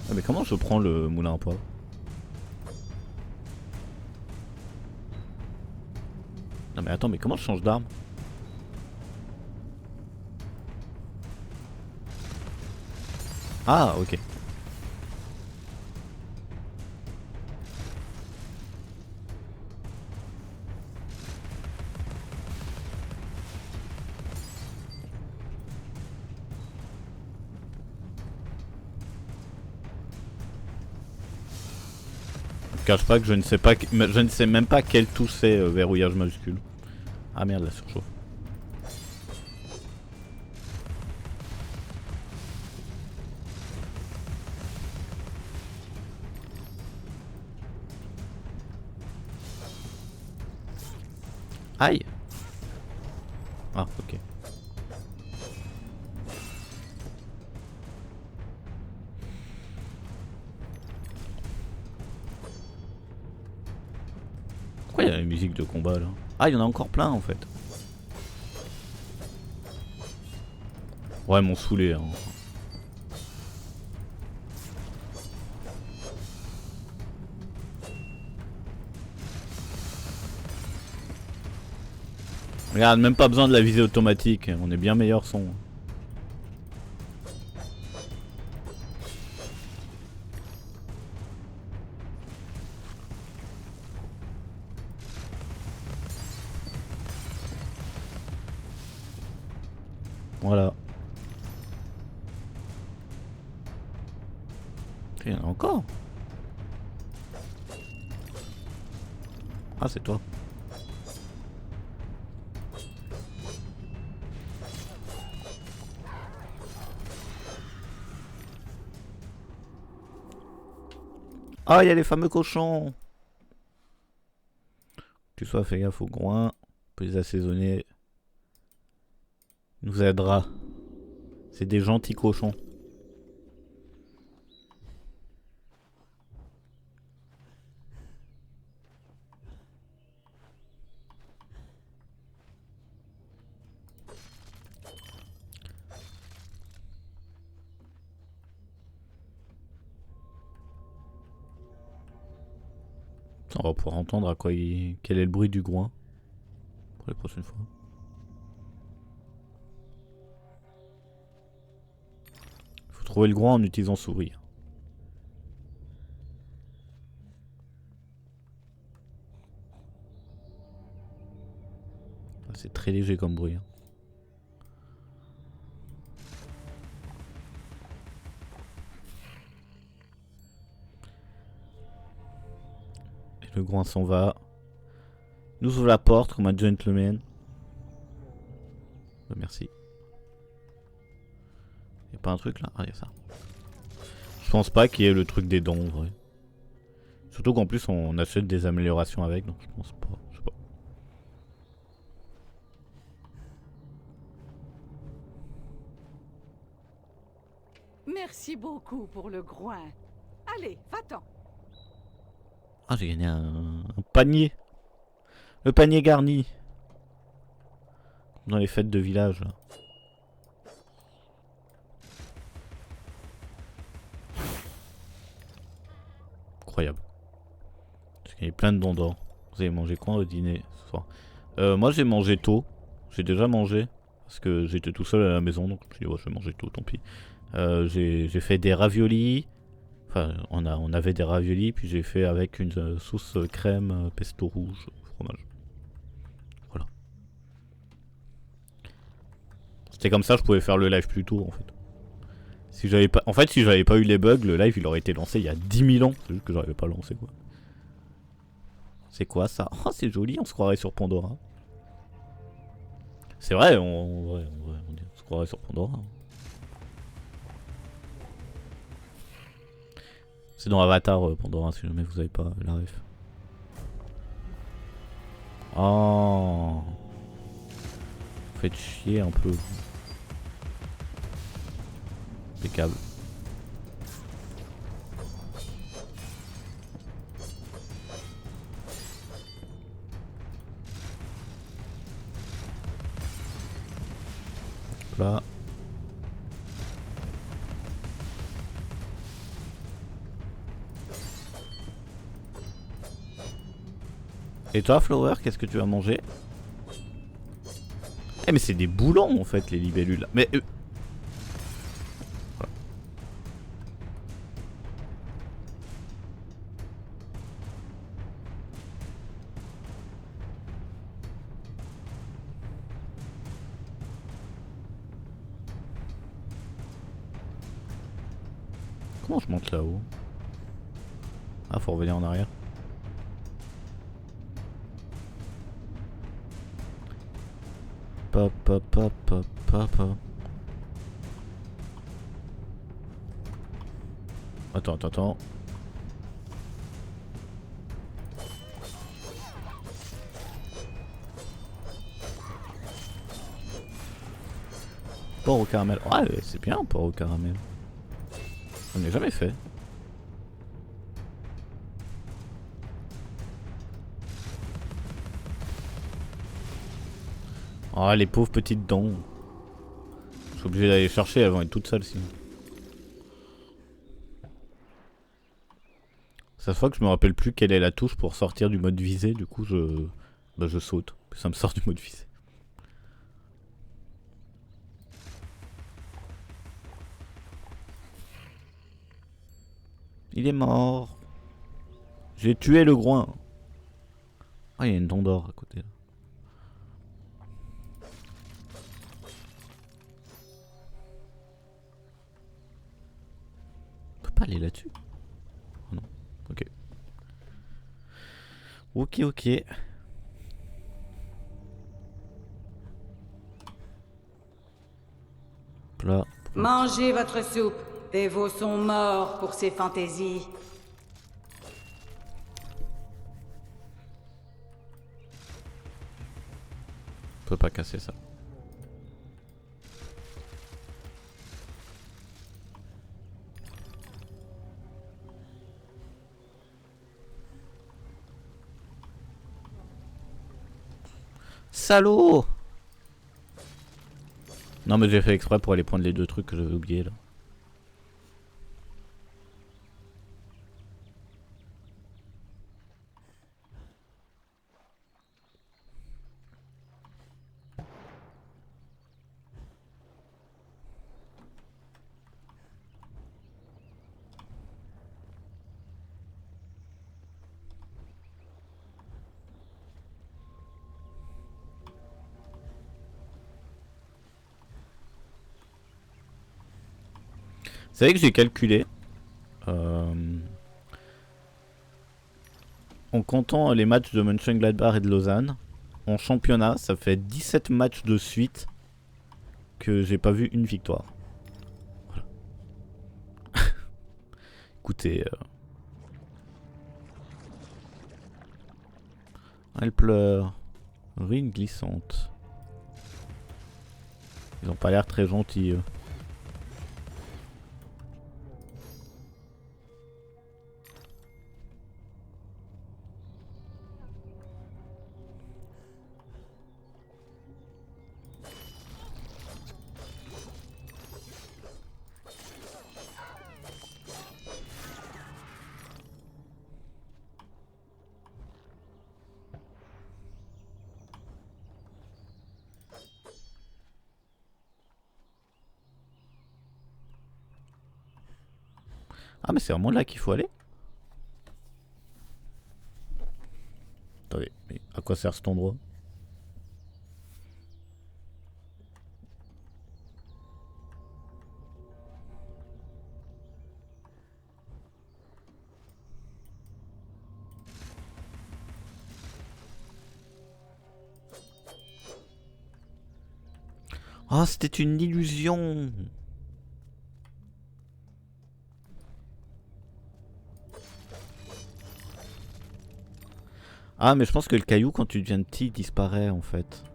A: Ah mais comment je prends le moulin à poivre? Non mais attends, mais comment je change d'arme? Ah ok. Je cache pas que je ne sais même pas quelle touche c'est verrouillage majuscule. Ah merde, la surchauffe. Aïe. Ah ok. Pourquoi il y a la musique de combat là? Ah, il y en a encore plein en fait. Ouais, ils m'ont saoulé. Hein. Regarde, même pas besoin de la visée automatique. On est bien meilleur son. Voilà. Il y en a encore. Ah, c'est toi. Ah, il y a les fameux cochons. Tu sois fait gaffe aux groins. On peut les assaisonner. Il nous aidera. C'est des gentils cochons. On va pouvoir entendre à quoi quel est le bruit du groin pour la prochaine fois. Il faut trouver le groin en utilisant souris. C'est très léger comme bruit. Le groin s'en va. Nous ouvre la porte comme un gentleman. Merci. Y'a pas un truc là? Ah, y'a ça. Je pense pas qu'il y ait le truc des dents en vrai. Surtout qu'en plus on achète des améliorations avec, donc je pense pas. Je sais pas.
K: Merci beaucoup pour le groin. Allez, va-t'en.
A: Ah, j'ai gagné un panier. Le panier garni. Dans les fêtes de village là. Incroyable. J'ai gagné plein de dons d'or. Vous avez mangé quoi au dîner ce soir? Moi j'ai mangé tôt. J'ai déjà mangé. Parce que j'étais tout seul à la maison. Donc je me suis dit, ouais, je vais manger tôt, tant pis. J'ai fait des raviolis. Enfin, on avait des raviolis, puis j'ai fait avec une sauce crème, pesto rouge, fromage. Voilà. C'était comme ça, je pouvais faire le live plus tôt, en fait. Si j'avais pas, en fait, si j'avais pas eu les bugs, le live il aurait été lancé il y a 10 000 ans. C'est juste que j'arrivais pas à lancer, quoi. C'est quoi ça? Oh, c'est joli, on se croirait sur Pandora. C'est vrai, on se croirait sur Pandora. C'est dans Avatar Pandora, si jamais vous avez pas la ref. Oh. Vous faites chier un peu. Impeccable. Là. Et toi, Flower, qu'est-ce que tu as mangé? Eh mais c'est des boulons en fait les libellules là. Mais voilà. Comment je monte là-haut? Ah, faut revenir en arrière. Papa. Attends. Porc au caramel. Ouais, c'est bien, porc au caramel. On n'a jamais fait. Oh, les pauvres petites dents. Je suis obligé d'aller chercher, elles vont être toutes seules sinon. Ça se voit que je me rappelle plus quelle est la touche pour sortir du mode visée, du coup je saute. Ça me sort du mode visée. Il est mort. J'ai tué le groin. Ah, il y a une dent d'or à côté là. pas aller là-dessus? Oh non. Ok. Ok. Là.
K: Mangez votre soupe. Des veaux sont morts pour ces fantaisies.
A: On peut pas casser ça. Salaud! Non mais j'ai fait exprès pour aller prendre les deux trucs que j'avais oubliés là. C'est vrai que j'ai calculé. En comptant les matchs de Mönchengladbach et de Lausanne, en championnat, ça fait 17 matchs de suite que j'ai pas vu une victoire. Voilà. Écoutez. Elle pleure. Ruine glissante. Ils ont pas l'air très gentils. Ah mais c'est vraiment là qu'il faut aller? Attendez, mais à quoi sert cet endroit? Oh, c'était une illusion! Ah mais je pense que le caillou quand tu deviens petit il disparaît en fait.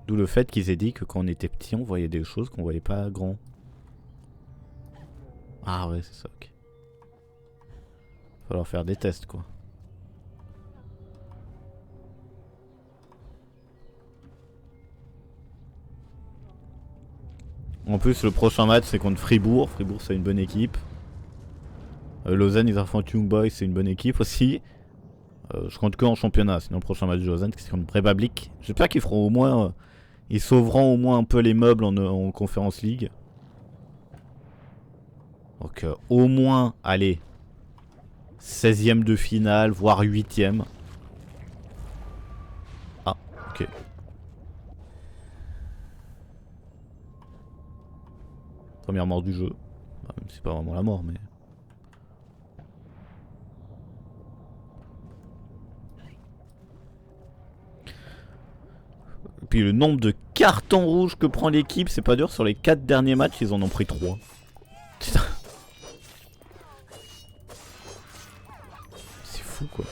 A: D'où le fait qu'ils aient dit que quand on était petit on voyait des choses qu'on voyait pas grand. Ah ouais c'est ça, ok. Falloir faire des tests quoi. En plus le prochain match c'est contre Fribourg. Fribourg c'est une bonne équipe. Lausanne ils affrontent Young Boys, c'est une bonne équipe aussi. Je compte que en championnat, sinon le prochain match de Lausanne c'est contre Brebablick. J'espère qu'ils feront au moins... ils sauveront au moins un peu les meubles en Conference League. Donc au moins, allez, 16ème de finale, voire 8ème. Ah, ok. Première mort du jeu. Bah, même si c'est pas vraiment la mort, mais... Et puis le nombre de cartons rouges que prend l'équipe, c'est pas dur. Sur les 4 derniers matchs, ils en ont pris 3. Putain. C'est fou quoi.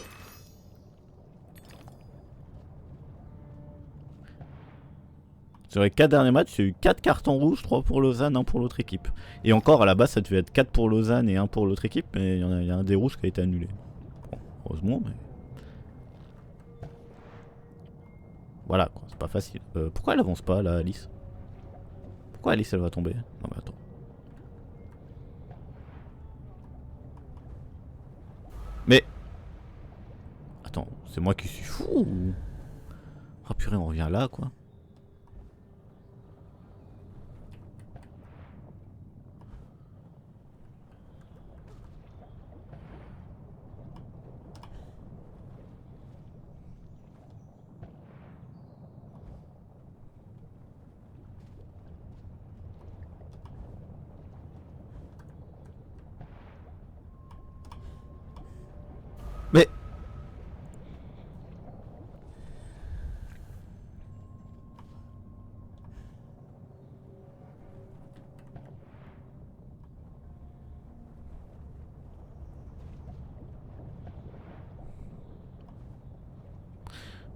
A: Sur les 4 derniers matchs, il y a eu 4 cartons rouges, 3 pour Lausanne, 1 pour l'autre équipe. Et encore à la base ça devait être 4 pour Lausanne et 1 pour l'autre équipe, mais il y a un des rouges qui a été annulé. Bon, heureusement, mais... Voilà quoi, c'est pas facile. Pourquoi elle avance pas là, Alice? Pourquoi Alice elle va tomber? Non mais attends. Mais... Attends, c'est moi qui suis fou ou... Ah purée, on revient là quoi.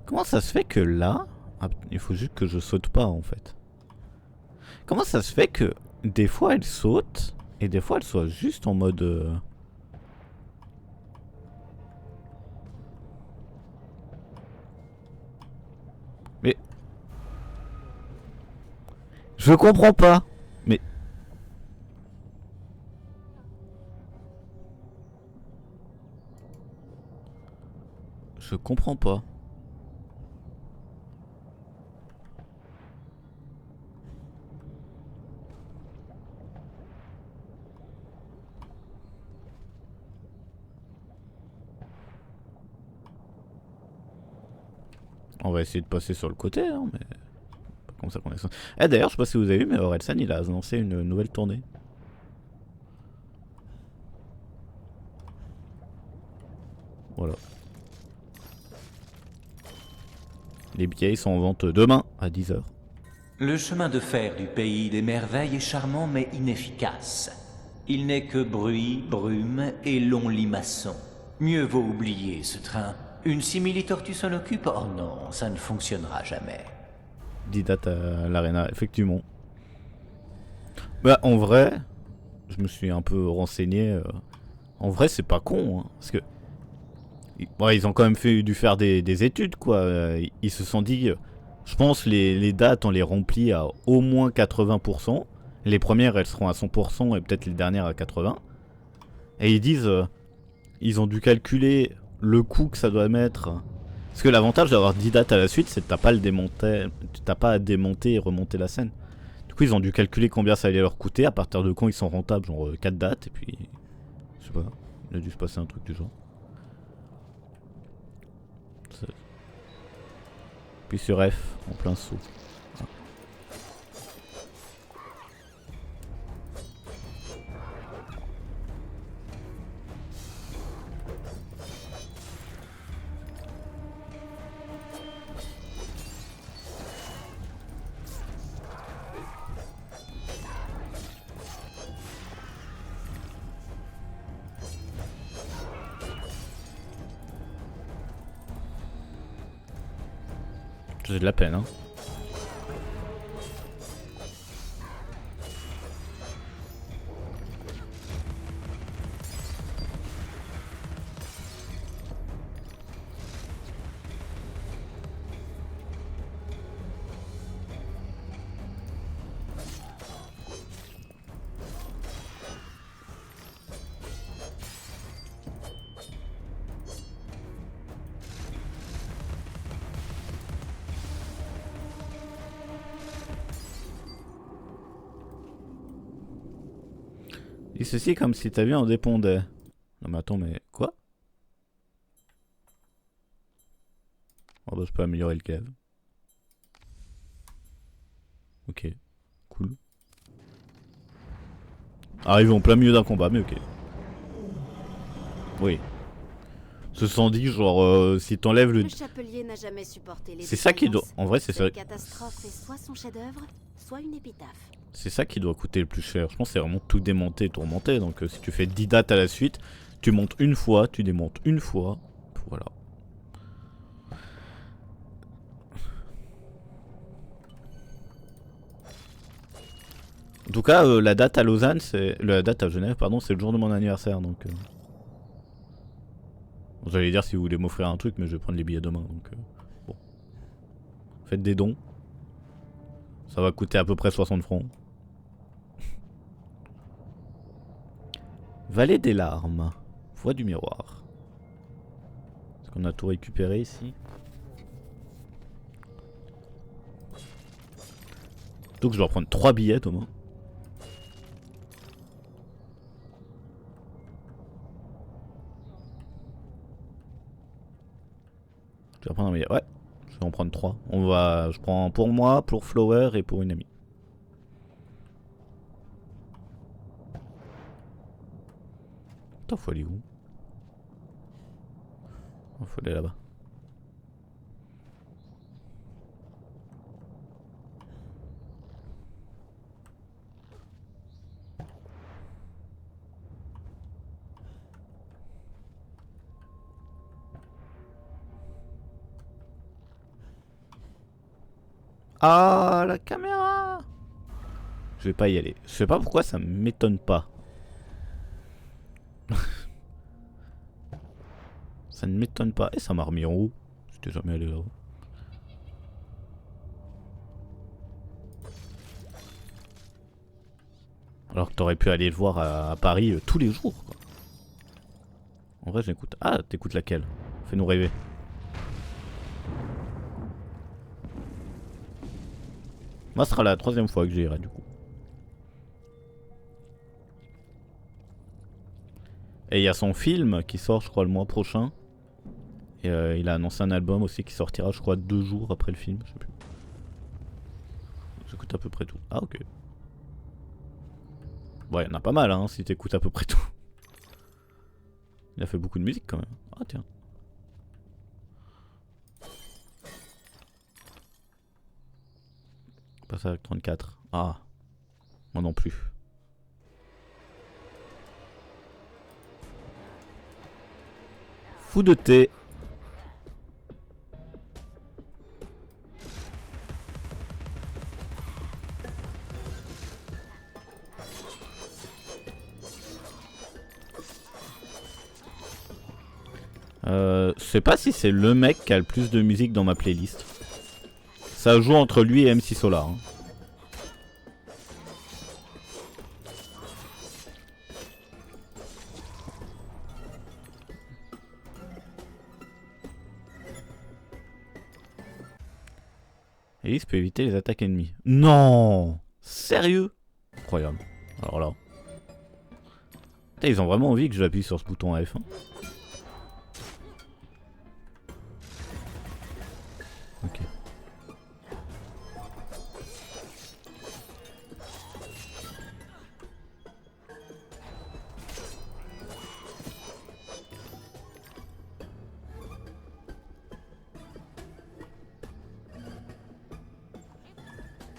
A: Comment ça se fait que là... Ah, il faut juste que je saute pas en fait. Comment ça se fait que des fois elle saute et des fois elle soit juste en mode... Mais... Je comprends pas. Mais... Je comprends pas. On va essayer de passer sur le côté, hein, mais... Pas comme ça qu'on est... Eh d'ailleurs, je sais pas si vous avez vu, mais Orelsan, il a annoncé une nouvelle tournée. Voilà. Les billets sont en vente demain à 10 h.
J: Le chemin de fer du pays des merveilles est charmant mais inefficace. Il n'est que bruit, brume et longs limaçons. Mieux vaut oublier ce train. Une simili-tortue s'en occupe? Oh non, ça ne fonctionnera jamais.
A: 10 dates à l'Arena, effectivement. Bah en vrai, je me suis un peu renseigné. En vrai, c'est pas con, hein, parce que... Bon, ils ont quand même dû faire des études, quoi. Ils se sont dit... Je pense les dates, on les remplit à au moins 80%. Les premières, elles seront à 100% et peut-être les dernières à 80%. Et ils disent... ils ont dû calculer le coût que ça doit mettre. Parce que l'avantage d'avoir 10 dates à la suite, c'est que t'as pas à démonter et remonter la scène. Du coup, ils ont dû calculer combien ça allait leur coûter, à partir de quand ils sont rentables, genre 4 dates, et puis... Je sais pas, il a dû se passer un truc du genre. Puis sur F, en plein saut. J'ai de la peine, hein. Et ceci comme si ta vie en dépendait. Non mais attends, mais quoi? Oh bah je peux améliorer le cave. Ok, cool. Arrivé en plein milieu d'un combat, mais ok. Oui. Ce sont dit genre si t'enlèves le...
C: Le chapelier n'a jamais supporté les...
A: C'est ça qui doit... En vrai c'est ça...
C: Cette catastrophe est soit son chef-d'œuvre, soit une épitaphe.
A: C'est ça qui doit coûter le plus cher. Je pense que c'est vraiment tout démonter et tout remonter. Donc si tu fais 10 dates à la suite, tu montes une fois, tu démontes une fois. Voilà. En tout cas, la date à Lausanne, c'est... La date à Genève, pardon, c'est le jour de mon anniversaire. Donc... J'allais dire si vous voulez m'offrir un truc, mais je vais prendre les billets demain. Donc bon. Faites des dons. Ça va coûter à peu près 60 francs. Vallée des larmes. Voie du miroir. Est-ce qu'on a tout récupéré ici? Donc je dois prendre 3 billets au moins. Je vais prendre un billet. Ouais, je vais en prendre 3. Je prends pour moi, pour Flower et pour une amie. Attends, faut aller où? Faut aller là-bas. Ah, la caméra. Je vais pas y aller. Je sais pas pourquoi ça m'étonne pas. Ça ne m'étonne pas. Et ça m'a remis en haut. J'étais jamais allé là-haut. Alors que t'aurais pu aller le voir à Paris tous les jours, quoi. En vrai, j'écoute. Ah, t'écoutes laquelle? Fais-nous rêver. Moi, ce sera la 3e fois que j'irai, du coup. Et il y a son film qui sort, je crois, le mois prochain. Et il a annoncé un album aussi qui sortira, je crois, 2 jours après le film. Je sais plus. J'écoute à peu près tout. Ah, ok. Bon, il y en a pas mal, hein, si t'écoutes à peu près tout. Il a fait beaucoup de musique quand même. Ah, tiens. Pas ça avec 34. Ah. Moi non plus. Fou de thé. Je sais pas si c'est le mec qui a le plus de musique dans ma playlist. Ça joue entre lui et MC Solar. Hein. Elise peut éviter les attaques ennemies. Non! Sérieux? Incroyable. Alors là. Putain, ils ont vraiment envie que j'appuie sur ce bouton à F1. Ok.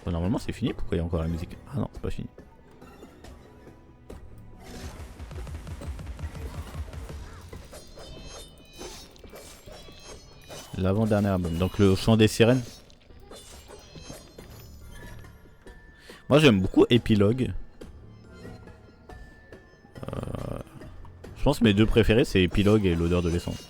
A: Bon, normalement c'est fini, pourquoi il y a encore la musique? Ah non, c'est pas fini. L'avant-dernier album, donc le chant des sirènes. Moi j'aime beaucoup Épilogue. Je pense que mes deux préférés c'est Épilogue et l'odeur de l'essence.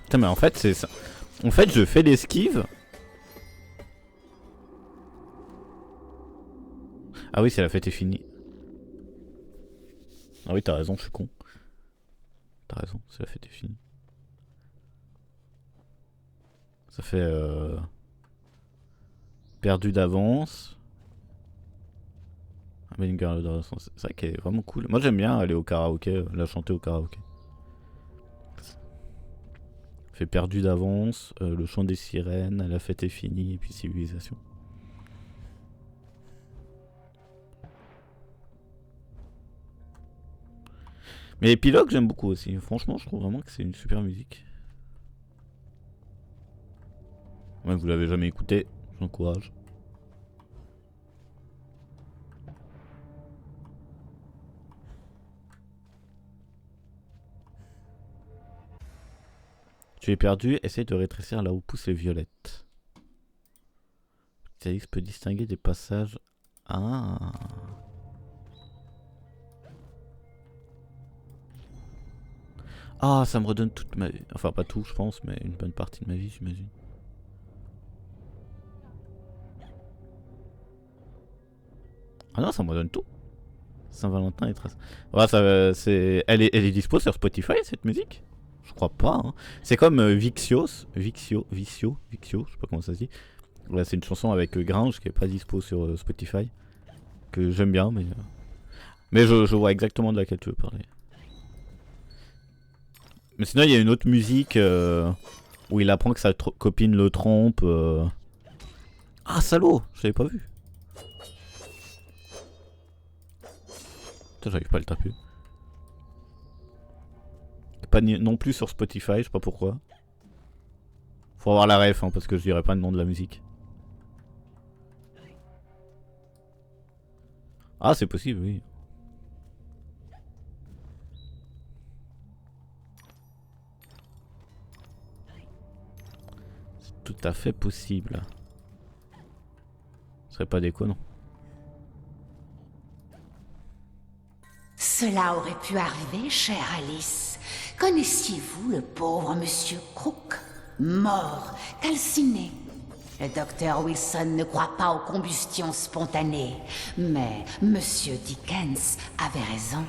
A: Putain mais en fait c'est ça. En fait je fais l'esquive. Ah oui c'est la fête est finie. Ah oui t'as raison je suis con. T'as raison c'est la fête est finie. Ça fait perdu d'avance. C'est ça qui est vraiment cool. Moi j'aime bien aller au karaoké, la chanter au karaoké. Fait perdu d'avance, le chant des sirènes, la fête est finie, et puis civilisation. Mais Épilogue j'aime beaucoup aussi. Franchement je trouve vraiment que c'est une super musique. Ouais, vous l'avez jamais écouté, je vous encourage. Tu es perdu, essaye de rétrécir là où poussent les violettes. Télix peut distinguer des passages. Ah. Ah, ça me redonne toute ma vie. Enfin, pas tout, je pense, mais une bonne partie de ma vie, j'imagine. Ah non, ça me redonne tout. Saint-Valentin et Trace. Ouais, ça, c'est... Elle est dispo sur Spotify, cette musique? Je crois pas. Hein. C'est comme Vicio, je sais pas comment ça se dit. Ouais, c'est une chanson avec Gringe qui est pas dispo sur Spotify. Que j'aime bien, mais je vois exactement de laquelle tu veux parler. Mais sinon, il y a une autre musique où il apprend que sa copine le trompe. Ah, salaud! Je l'avais pas vu. Putain, j'arrive pas à le taper. Pas non plus sur Spotify, je sais pas pourquoi. Faut avoir la ref, hein, parce que je dirais pas le nom de la musique. Ah, c'est possible, oui. C'est tout à fait possible. Ce serait pas déconnant.
H: Cela aurait pu arriver, chère Alice. Connaissiez-vous le pauvre monsieur Crook, mort, calciné? Le docteur Wilson ne croit pas aux combustions spontanées, mais monsieur Dickens avait raison.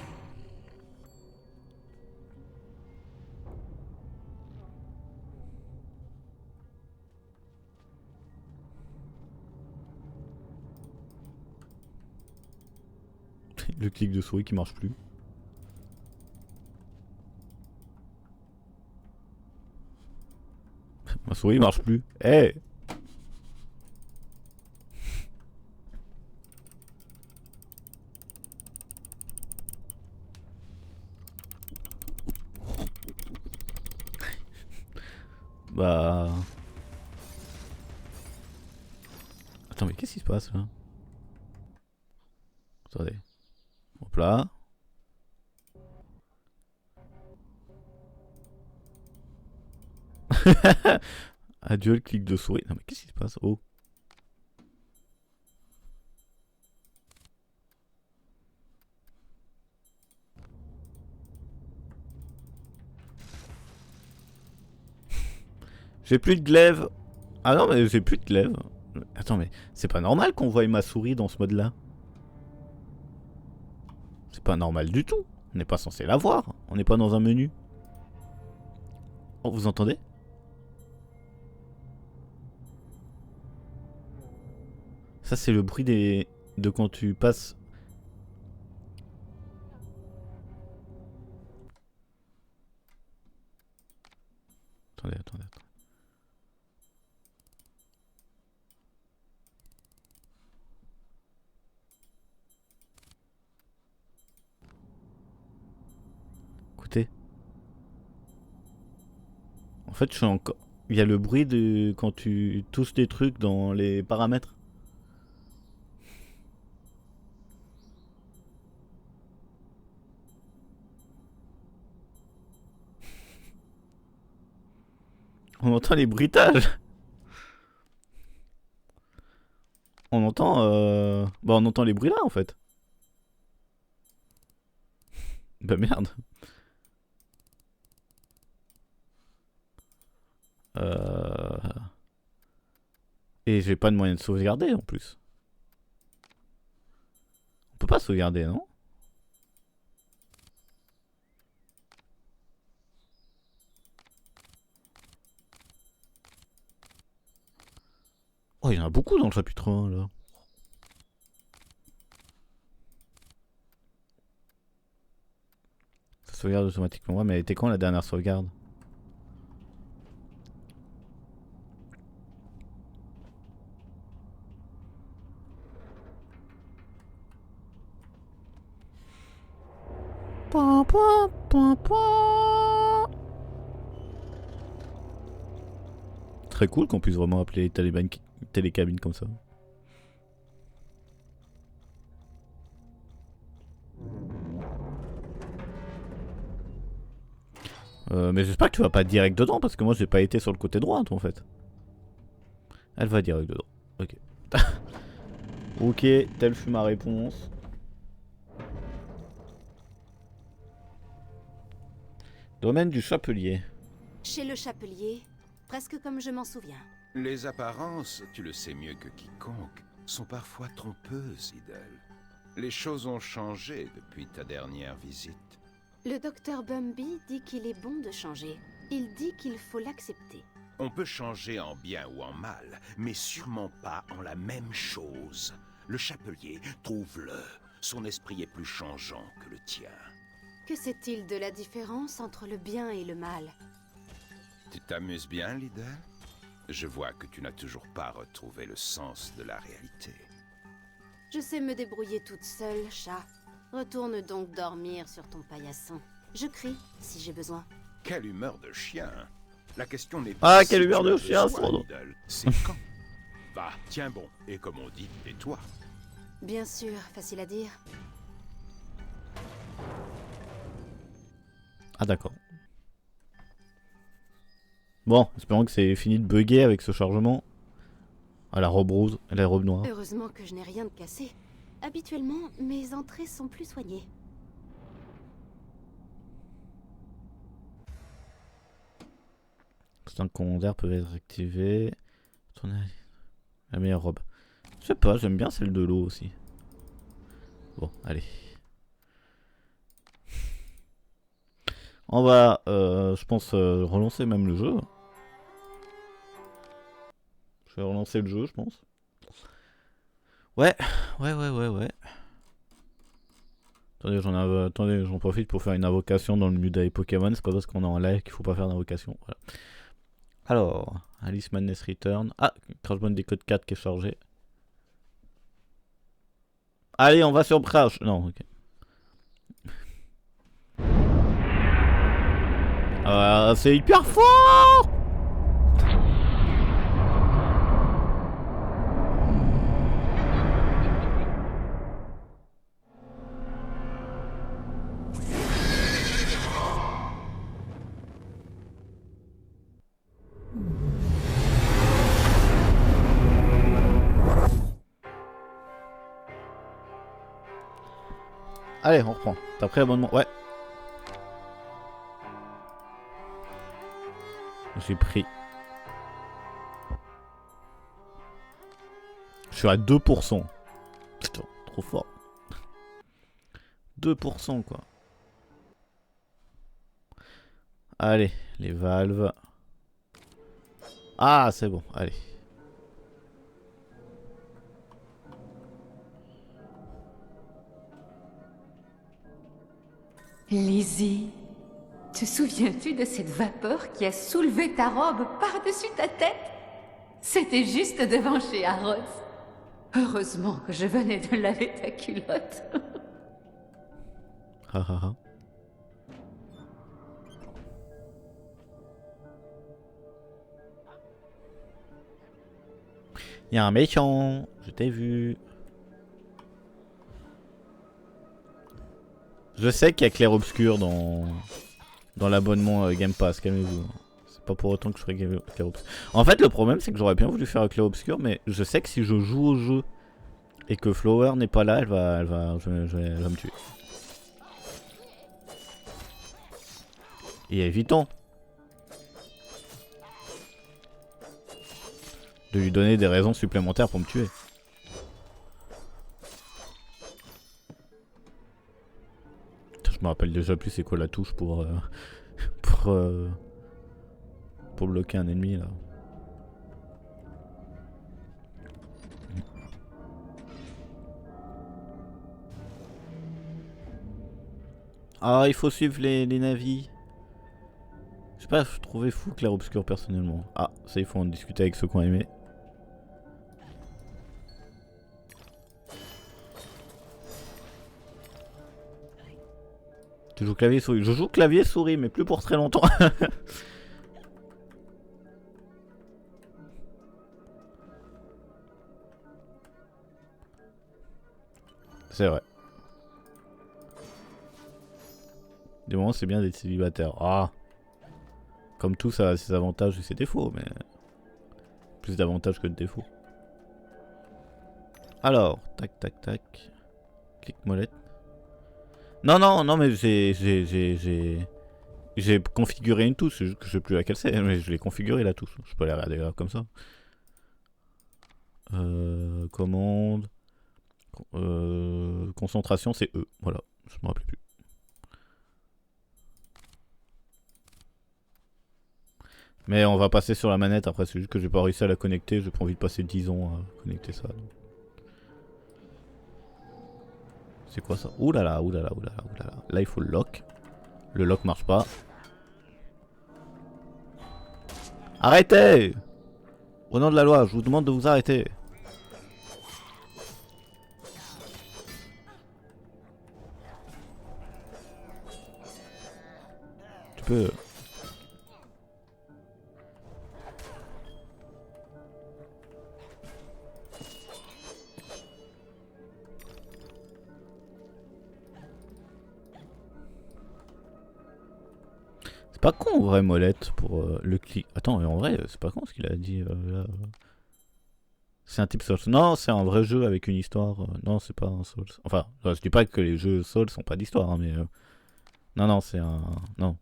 A: Le clic de souris qui marche plus. Ma souris marche plus. Eh hey. Bah... Attends, mais qu'est-ce qui se passe là? Attendez. Hop là. Adieu le clic de souris. Non mais qu'est-ce qui se passe? Oh. J'ai plus de glaive. Ah non mais j'ai plus de glaive. Attends mais c'est pas normal qu'on voie ma souris dans ce mode là. C'est pas normal du tout. On n'est pas censé la voir. On n'est pas dans un menu. Oh, vous entendez? Ça c'est le bruit de quand tu passes. Attendez. Écoutez. En fait, je suis encore. Il y a le bruit de quand tu touches des trucs dans les paramètres. On entend les bruitages. On entend bah on entend les bruits là en fait. Bah merde. Et j'ai pas de moyen de sauvegarder en plus. On peut pas sauvegarder, non? Oh, il y en a beaucoup dans le chapitre 1 là. Ça sauvegarde automatiquement. Ouais, mais elle était quand la dernière sauvegarde? Très cool qu'on puisse vraiment appeler les télécabines comme ça. Mais j'espère que tu vas pas direct dedans parce que moi j'ai pas été sur le côté droit en fait. Elle va direct dedans. Ok. Ok, telle fut ma réponse. Domaine du chapelier.
C: Chez le chapelier, presque comme je m'en souviens.
F: Les apparences, tu le sais mieux que quiconque, sont parfois trompeuses, Idle. Les choses ont changé depuis ta dernière visite.
C: Le docteur Bumby dit qu'il est bon de changer. Il dit qu'il faut l'accepter.
F: On peut changer en bien ou en mal, mais sûrement pas en la même chose. Le chapelier, trouve-le. Son esprit est plus changeant que le tien.
C: Que sait-il de la différence entre le bien et le mal?
F: Tu t'amuses bien, Liddell? Je vois que tu n'as toujours pas retrouvé le sens de la réalité.
C: Je sais me débrouiller toute seule, chat. Retourne donc dormir sur ton paillasson. Je crie si j'ai besoin.
F: Quelle humeur de chien! La question n'est pas...
A: Ah, quelle humeur de chien,
F: c'est quand? Va, tiens bon, et comme on dit, tais-toi.
C: Bien sûr, facile à dire.
A: Ah d'accord. Bon, espérons que c'est fini de bugger avec ce chargement. Ah, la robe rose et la robe noire.
C: Heureusement que je n'ai rien de cassé. Habituellement, mes entrées sont plus soignées.
A: Certains secondaires peuvent être activés. La meilleure robe. Je sais pas, j'aime bien celle de l'eau aussi. Bon, allez. On va, je pense, relancer même le jeu. Je vais relancer le jeu, je pense. Ouais. Attendez, j'en profite pour faire une invocation dans le Mudai Pokémon. C'est pas parce qu'on est en live qu'il faut pas faire d'invocation. Voilà. Alors, Alice Madness Return. Ah, Crash Bandicoot 4 qui est chargé. Allez, on va sur Crash. Non, ok. C'est hyper fort! Allez, on reprend. T'as pris l'abonnement? Ouais. J'ai pris. Je suis à 2%. Putain, trop fort. 2% quoi. Allez, les valves. Ah, c'est bon, allez.
H: Lizzie, te souviens-tu de cette vapeur qui a soulevé ta robe par-dessus ta tête? C'était juste devant chez Harrods. Heureusement que je venais de laver ta culotte.
A: Ha ha ha. Il y a un méchant, je t'ai vu. Je sais qu'il y a Clair Obscur dans l'abonnement Game Pass, calmez-vous. C'est pas pour autant que je ferai Clair Obscur. En fait, le problème, c'est que j'aurais bien voulu faire Clair Obscur, mais je sais que si je joue au jeu et que Flower n'est pas là, elle va me tuer. Et évitons de lui donner des raisons supplémentaires pour me tuer. Je me rappelle déjà plus c'est quoi la touche pour bloquer un ennemi là. Ah, il faut suivre les navis. Je sais pas, je trouvais fou Clair Obscur personnellement. Ah, ça il faut en discuter avec ceux qui ont aimé. Tu joues clavier souris? Je joue clavier souris, mais plus pour très longtemps. C'est vrai. Du moment c'est bien d'être célibataire. Ah. Comme tout ça a ses avantages et ses défauts, mais plus d'avantages que de défauts. Alors, tac tac tac. Clic molette. Non, mais j'ai configuré une touche, c'est juste que je sais plus laquelle c'est, mais je l'ai configuré la touche. Je peux la regarder là comme ça. Commande. Concentration, c'est E. Voilà, je me rappelle plus. Mais on va passer sur la manette après, c'est juste que j'ai pas réussi à la connecter, j'ai pas envie de passer 10 ans à connecter ça. Donc. C'est quoi ça? Ouh là là. Là il faut le lock. Le lock marche pas. Arrêtez! Au nom de la loi, je vous demande de vous arrêter. Tu peux... pas con en vrai, Molette, pour le clic. Attends, mais en vrai, c'est pas con ce qu'il a dit là. C'est un type Souls. Non, c'est un vrai jeu avec une histoire. Non, c'est pas un Souls. Enfin, je dis pas que les jeux Souls sont pas d'histoire, hein, mais. Non, c'est un. Non.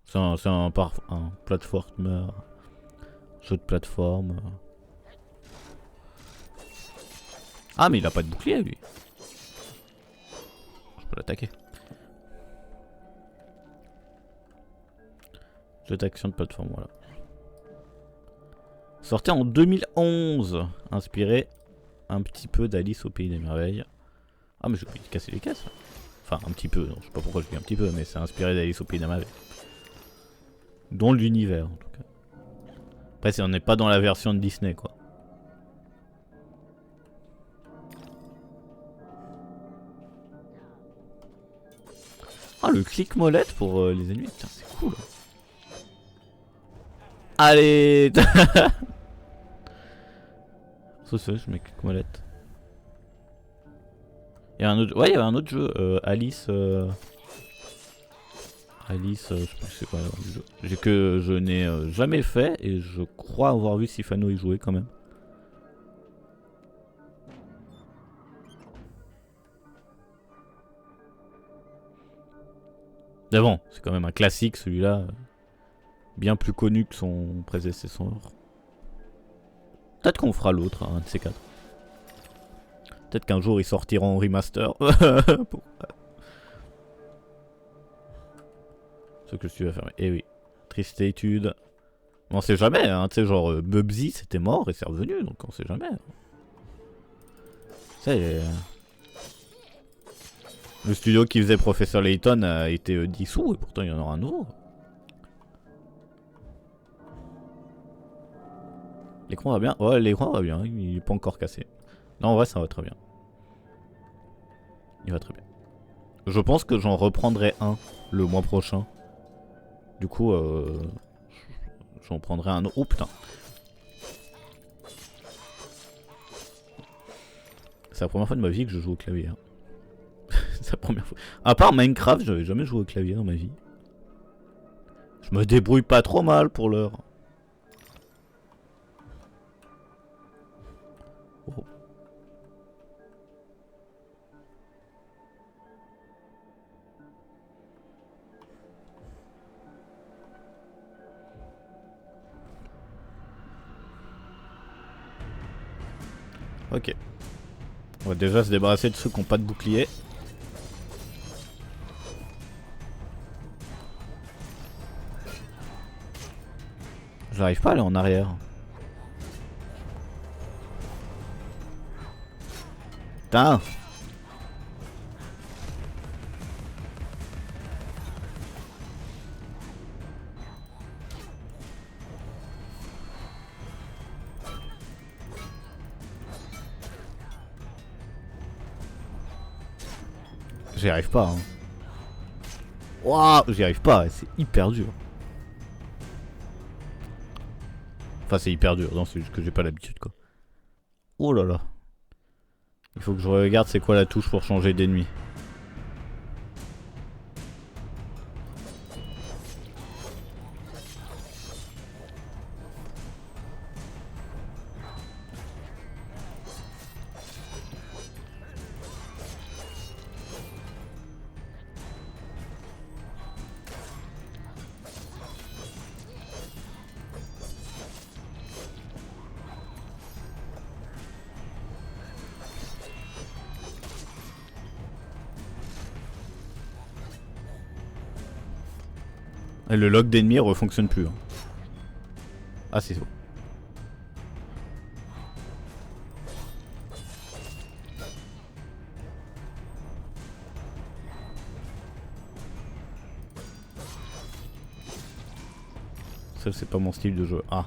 A: C'est un platformer. Jeu de plateforme. Ah, mais il a pas de bouclier, lui. Je peux l'attaquer. Jeu d'action de plateforme, voilà. Sorti en 2011. Inspiré un petit peu d'Alice au Pays des Merveilles. Ah, mais j'ai oublié de casser les caisses. Enfin, un petit peu. Non, je sais pas pourquoi je dis un petit peu, mais c'est inspiré d'Alice au Pays des Merveilles. Dans l'univers, en tout cas. Après, on n'est pas dans la version de Disney, quoi. Ah, le clic molette pour les ennemis. Putain, c'est cool. Allez. Je mets clic molette. Il y a un autre. Ouais, il y avait un autre jeu. Alice. Alice, je sais plus c'est quoi le jeu. Que je n'ai jamais fait et je crois avoir vu Sifano y jouer quand même. Mais bon, c'est quand même un classique celui-là. Bien plus connu que son prédécesseur. Peut-être qu'on fera l'autre, un de ces quatre. Peut-être qu'un jour ils sortiront en remaster. Ce que tu vas faire. Eh oui. Triste étude. On sait jamais, hein. Tu sais, genre Bubsy c'était mort et c'est revenu, donc on sait jamais. C'est. Le studio qui faisait Professeur Layton a été dissous et pourtant il y en aura un nouveau. L'écran va bien? Ouais, l'écran va bien, il est pas encore cassé. Non, en vrai, ça va très bien. Il va très bien. Je pense que j'en reprendrai un le mois prochain. Du coup, j'en prendrai un autre. Oh putain! C'est la première fois de ma vie que je joue au clavier. Hein. C'est la première fois. À part Minecraft, j'avais jamais joué au clavier dans ma vie. Je me débrouille pas trop mal pour l'heure. Oh. Ok. On va déjà se débarrasser de ceux qui n'ont pas de bouclier. J'arrive pas à aller en arrière. Putain! J'y arrive pas. Hein. Waouh, j'y arrive pas, c'est hyper dur. Enfin, c'est hyper dur, non, c'est juste que j'ai pas l'habitude quoi. Oh là là. Il faut que je regarde c'est quoi la touche pour changer d'ennemi. Et le log d'ennemi refonctionne plus. Hein. Ah c'est bon. Ça c'est pas mon style de jeu. Ah.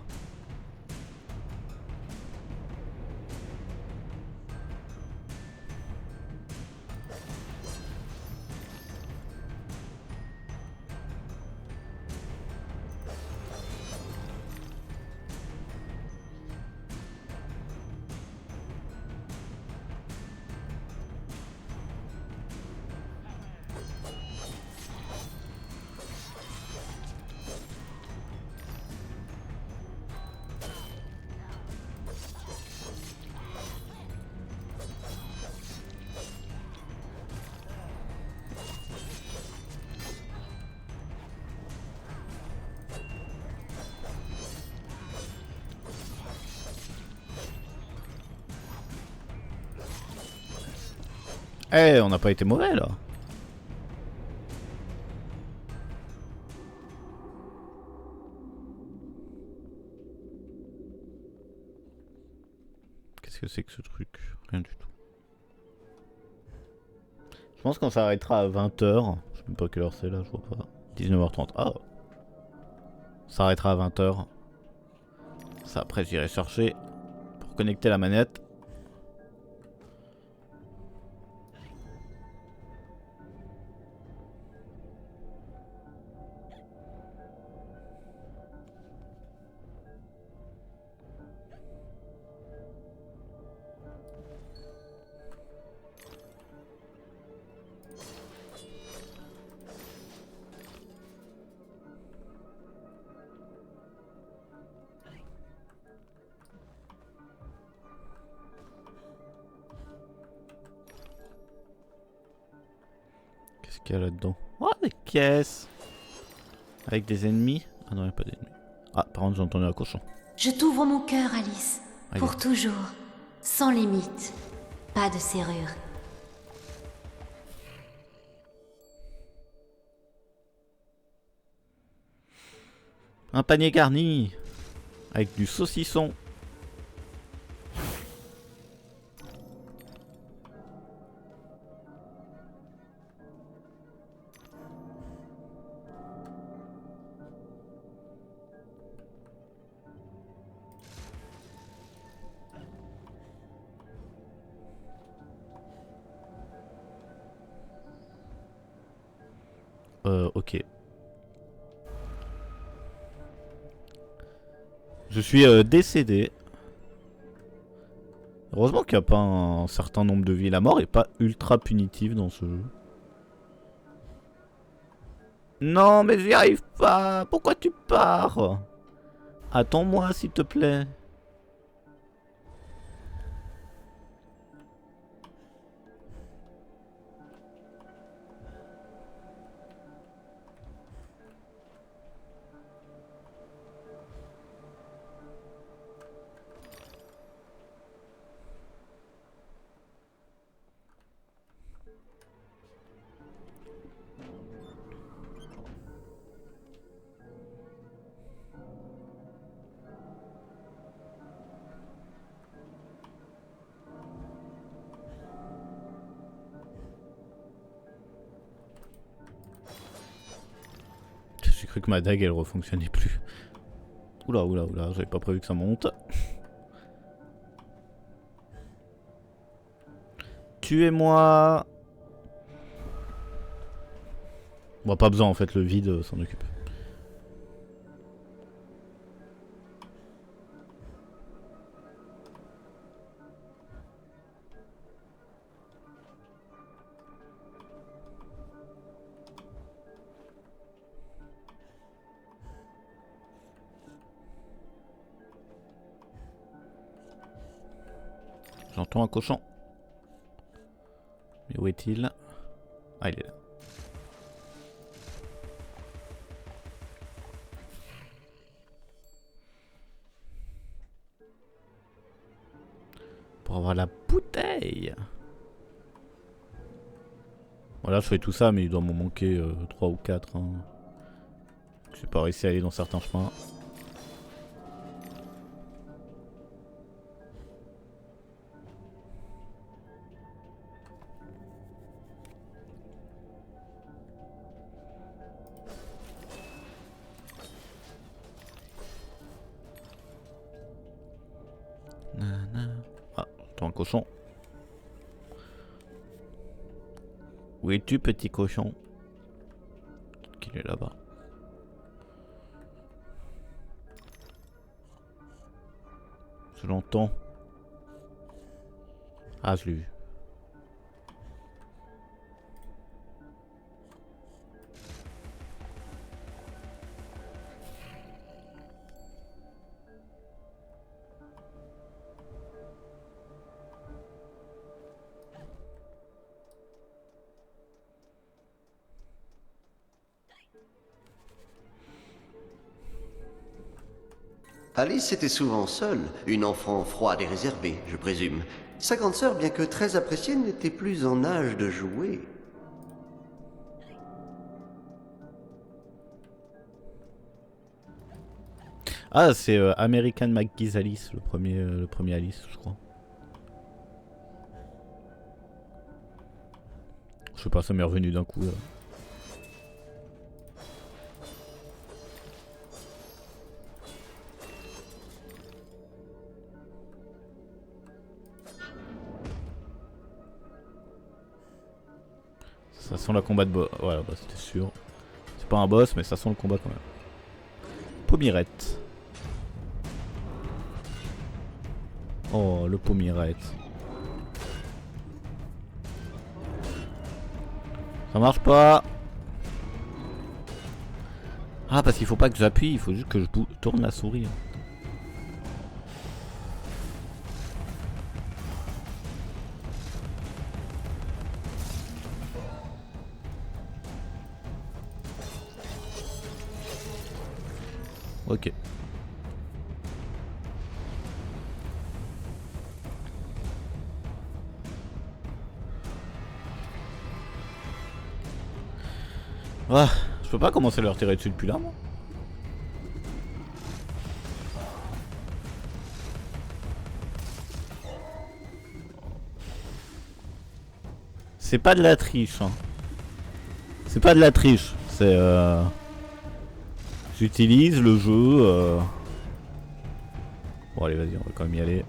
A: Eh, on n'a pas été mauvais là. Qu'est-ce que c'est que ce truc? Rien du tout. Je pense qu'on s'arrêtera à 20h. Je sais même pas quelle heure c'est là, je vois pas. 19h30. Ah. On s'arrêtera à 20h. Ça après j'irai chercher pour connecter la manette. Qu'est-ce qu'il y a là-dedans? Oh, des caisses! Avec des ennemis? Ah non, il n'y a pas d'ennemis. Ah, par contre, j'ai entendu un cochon.
L: Je t'ouvre mon cœur, Alice.
A: Allez.
L: Pour toujours. Sans limite. Pas de serrure.
A: Un panier garni! Avec du saucisson. Ok. Je suis décédé. Heureusement qu'il n'y a pas un certain nombre de vies. La mort est pas ultra punitive dans ce jeu. Non, mais j'y arrive pas. Pourquoi tu pars? Attends-moi, s'il te plaît. J'ai cru que ma dague elle refonctionnait plus. Oula, oula, oula, j'avais pas prévu que ça monte. Tuez-moi. Bon, pas besoin en fait, le vide s'en occupe. J'entends un cochon. Mais où est-il? Ah, il est là. Pour avoir la bouteille. Voilà, je fais tout ça, mais il doit m'en manquer 3 ou 4. Hein. J'ai pas réussi à aller dans certains chemins. Ah, j'entends un cochon. Où es-tu, petit cochon? Qu'il est là-bas. Je l'entends. Ah, je l'ai vu.
I: Alice était souvent seule, une enfant froide et réservée, je présume. Sa grande sœur, bien que très appréciée, n'était plus en âge de jouer.
A: Ah, c'est American McGee's Alice, le premier Alice, je crois. Je sais pas, ça m'est revenu d'un coup. Là. Ça sent le combat de boss. Voilà, bah, c'était sûr. C'est pas un boss, mais ça sent le combat quand même. Pomirette. Oh, le Pomirette. Ça marche pas. Ah, parce qu'il faut pas que j'appuie, il faut juste que je tourne la souris. Ok. Ah, je peux pas commencer à leur tirer dessus depuis là, moi. C'est pas de la triche, hein. C'est pas de la triche, c'est j'utilise le jeu. Bon allez vas-y, on va quand même y aller.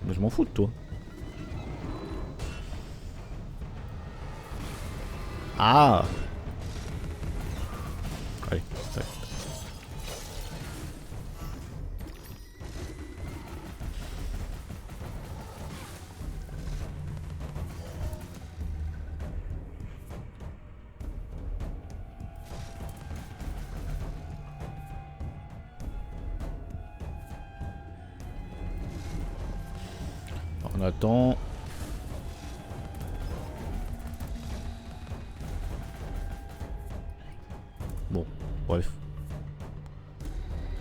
A: Mais je m'en fous de toi. Ah. Allez, ça. On attend. Bon, bref.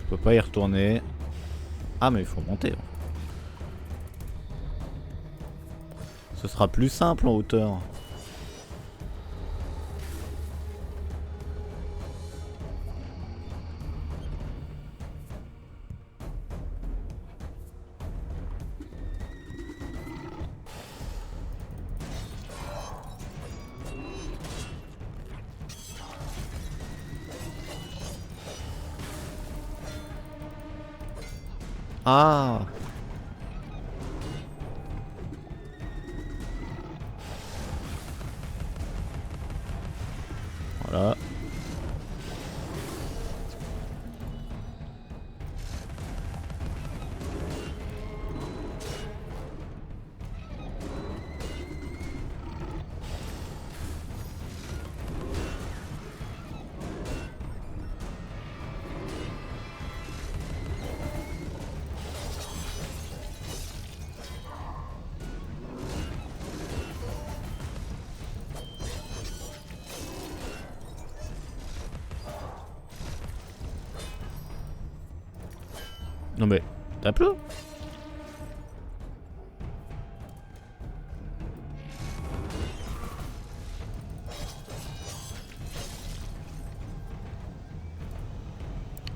A: Je peux pas y retourner. Ah mais il faut monter. Ce sera plus simple en hauteur. Ah. Voilà. Non mais, tape-le.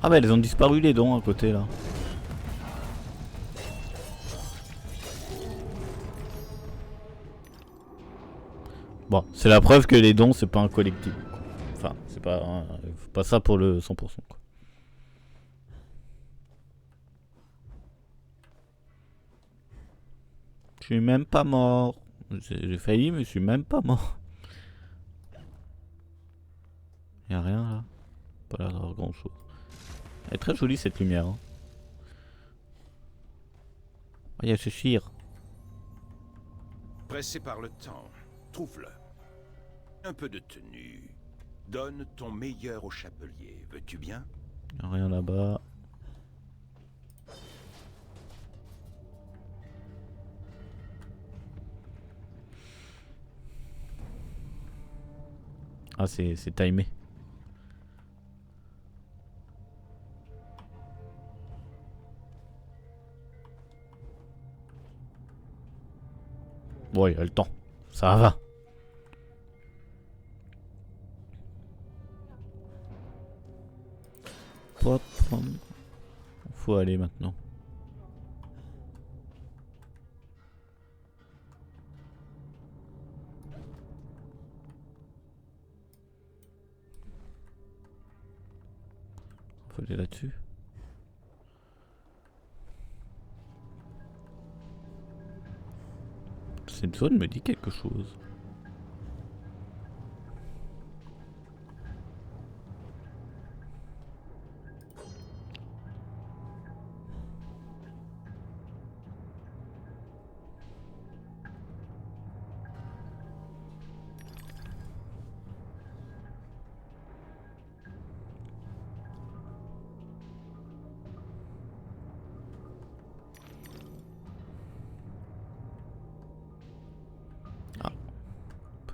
A: Ah bah elles ont disparu les dons à côté là. Bon, c'est la preuve que les dons c'est pas un collectif. Enfin, c'est pas ça pour le 100% quoi. Je suis même pas mort. J'ai failli mais je suis même pas mort. Y'a rien là. Pas l'air d'avoir grand chose. Elle est très jolie cette lumière. Hein. Oh, y'a ce chire.
F: Pressé par le temps, trouve-le. Un peu de tenue, Donne ton meilleur au chapelier, veux-tu bien?
A: Y a rien là-bas. Ah, c'est timé. Bon, il y a le temps. Ça va. Hop. Faut aller maintenant. Faut aller là-dessus. Cette zone me dit quelque chose.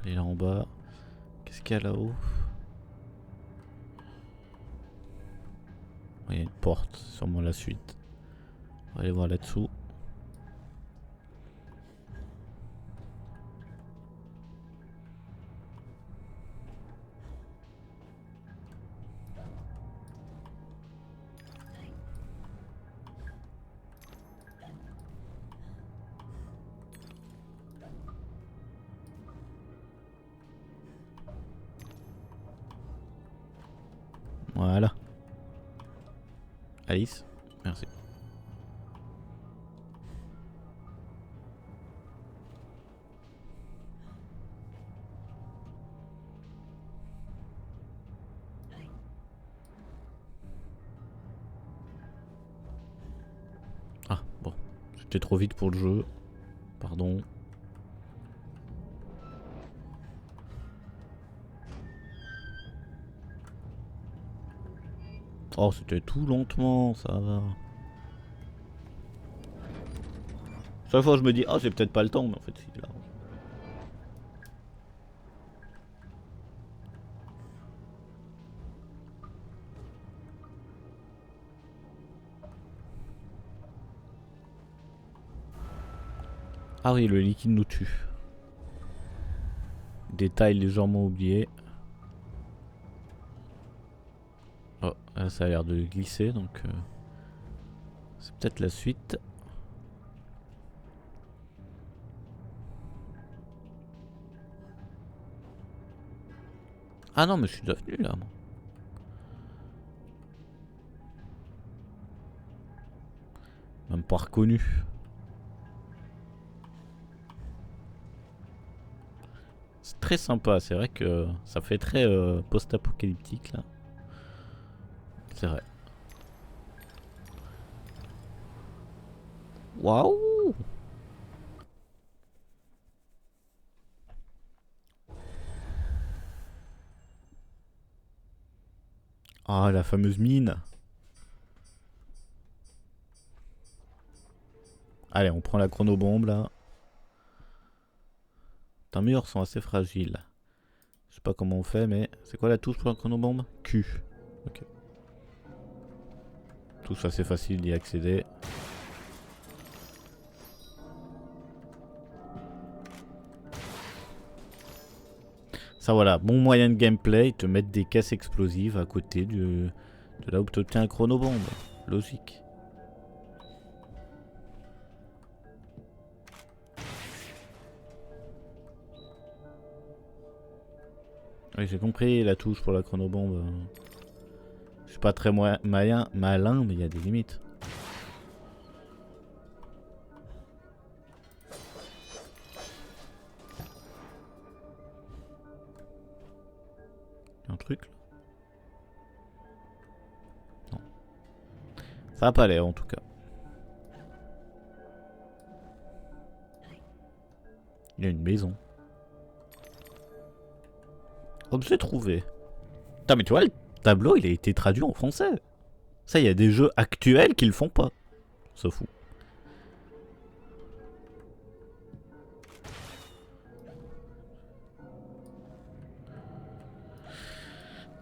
A: Il est là en bas. Qu'est-ce qu'il y a là-haut? Il y a une porte, sûrement la suite. On va aller voir là-dessous. Voilà. Alice, merci. Ah bon, j'étais trop vite pour le jeu. Pardon. Oh, c'était tout lentement, ça va. Chaque fois je me dis, ah j'ai peut-être pas le temps, mais en fait c'est là. Ah oui, le liquide nous tue. Détail légèrement oublié. Oh, là, ça a l'air de glisser, donc c'est peut-être la suite. Ah non, mais je suis déjà venu là, moi. Même pas reconnu. C'est très sympa, c'est vrai que ça fait très post-apocalyptique là. C'est vrai. Waouh! Ah, la fameuse mine. Allez, on prend la chronobombe là. Tes murs sont assez fragiles. Je sais pas comment on fait, mais c'est quoi la touche pour la chronobombe? Q. Ok. Touche assez facile d'y accéder. Ça voilà, bon moyen de gameplay, te mettre des caisses explosives à côté de là où tu obtiens un chronobombe. Logique. Oui, j'ai compris la touche pour la chronobombe. Je suis pas très malin, mais il y a des limites. Un truc là. Non. Ça a pas l'air en tout cas. Il y a une maison. Objet trouvé. Putain, mais tu vois, le tableau, il a été traduit en français. Ça, il y a des jeux actuels qui le font pas. C'est fou.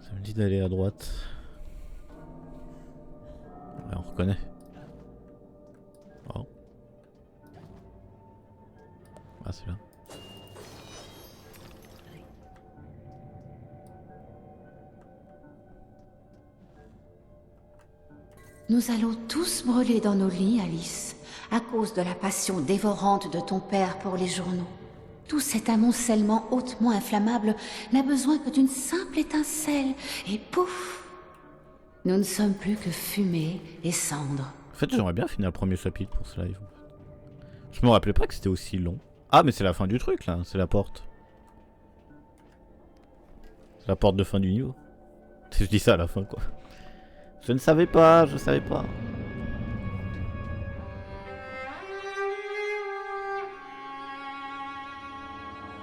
A: Ça me dit d'aller à droite. Ouais, on reconnaît. Oh. Ah, c'est là.
H: Nous allons tous brûler dans nos lits, Alice, à cause de la passion dévorante de ton père pour les journaux. Tout cet amoncellement hautement inflammable n'a besoin que d'une simple étincelle, et pouf! Nous ne sommes plus que fumée et cendres.
A: En fait, j'aimerais bien finir le premier chapitre pour ce live. Je me rappelais pas que c'était aussi long. Ah, mais c'est la fin du truc, là. C'est la porte. C'est la porte de fin du niveau. Je dis ça à la fin, quoi. Je ne savais pas, je savais pas.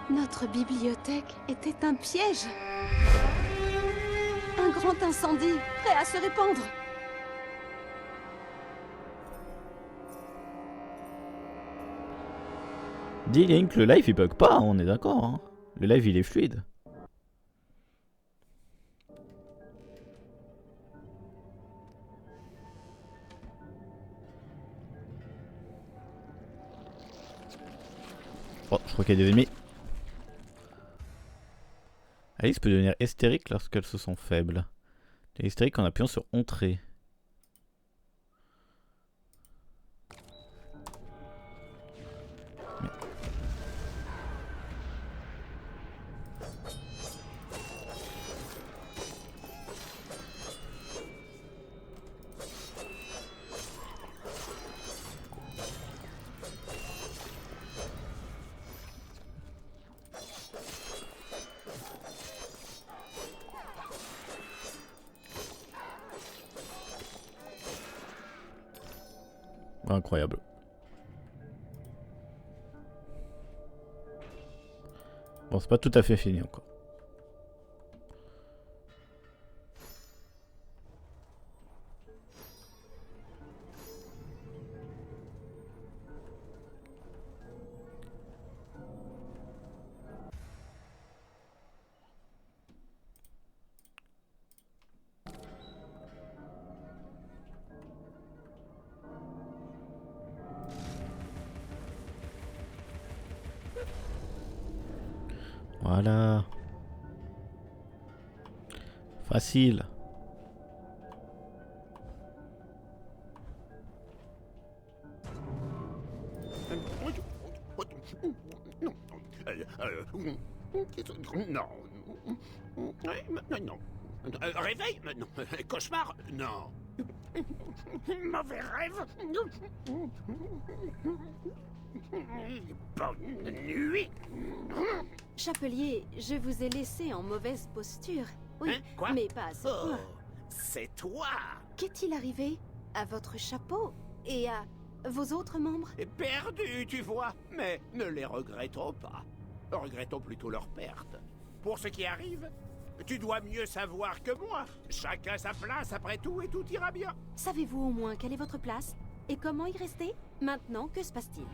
C: Notre bibliothèque était un piège. Un grand incendie, prêt à se répandre.
A: Dis Link, le live il bug pas, on est d'accord. Hein. Le live il est fluide. Oh, je crois qu'il y a des ennemis. Alice peut devenir hystérique lorsqu'elles se sent faibles. Elle est hystérique en appuyant sur Entrée. Incroyable. Bon, c'est pas tout à fait fini encore. Voilà. Facile.
D: Non. Non. Réveil? Non. Cauchemar? Non. Mauvais rêve? Bonne nuit.
C: Chapelier, je vous ai laissé en mauvaise posture. Oui,
D: Hein? Quoi?
C: mais pas à ce point.
D: C'est toi.
C: Qu'est-il arrivé à votre chapeau et à vos autres membres?
D: Perdu, tu vois. Mais ne les regrettons pas. Regrettons plutôt leur perte. Pour ce qui arrive, tu dois mieux savoir que moi. Chacun sa place après tout et tout ira bien.
C: Savez-vous au moins quelle est votre place? Et comment y rester? Maintenant, que se passe-t-il?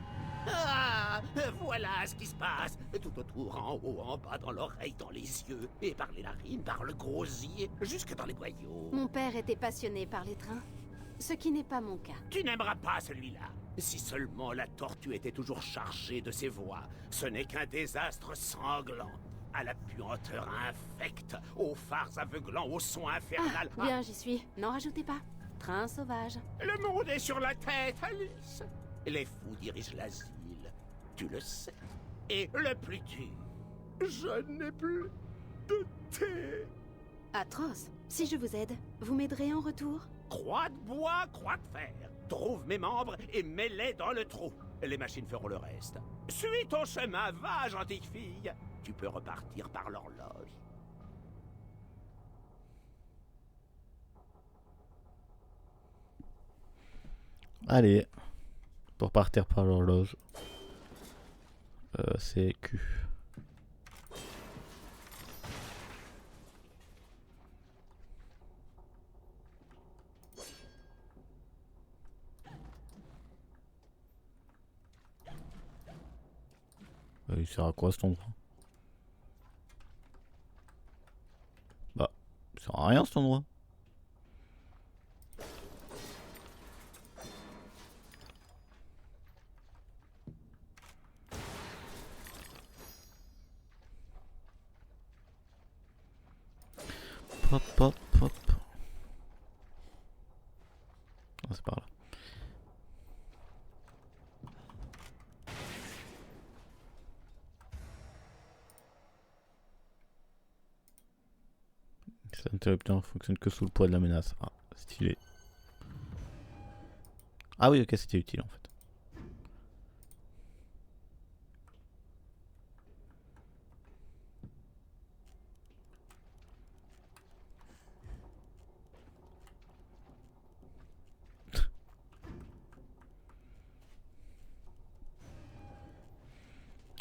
D: Ah, voilà ce qui se passe. Tout autour, en haut, en bas, dans l'oreille, dans les yeux. Et par les narines, par le gosier, jusque dans les boyaux.
C: Mon père était passionné par les trains. Ce qui n'est pas mon cas.
D: Tu n'aimeras pas celui-là. Si seulement la tortue était toujours chargée de ses voix. Ce n'est qu'un désastre sanglant. À la puanteur infecte, aux phares aveuglants, au son infernal.
C: Ah, bien, j'y suis. N'en rajoutez pas. Train sauvage.
D: Le monde est sur la tête, Alice. Les fous dirigent l'asile. Tu le sais. Et le plus dur, je n'ai plus de thé.
C: Atroce. Si je vous aide, vous m'aiderez en retour?
D: Croix de bois, croix de fer. Trouve mes membres et mets-les dans le trou. Les machines feront le reste. Suis ton chemin, va, gentille fille. Tu peux repartir par l'horloge.
A: Allez. Pour partir par l'horloge. C'est Q. Il sert à quoi cet endroit? Bah, il sert à rien cet endroit. Hop, hop, hop. Ah, c'est par là. Cet interrupteur fonctionne que sous le poids de la menace. Ah, stylé. Ah oui, ok, c'était utile en fait.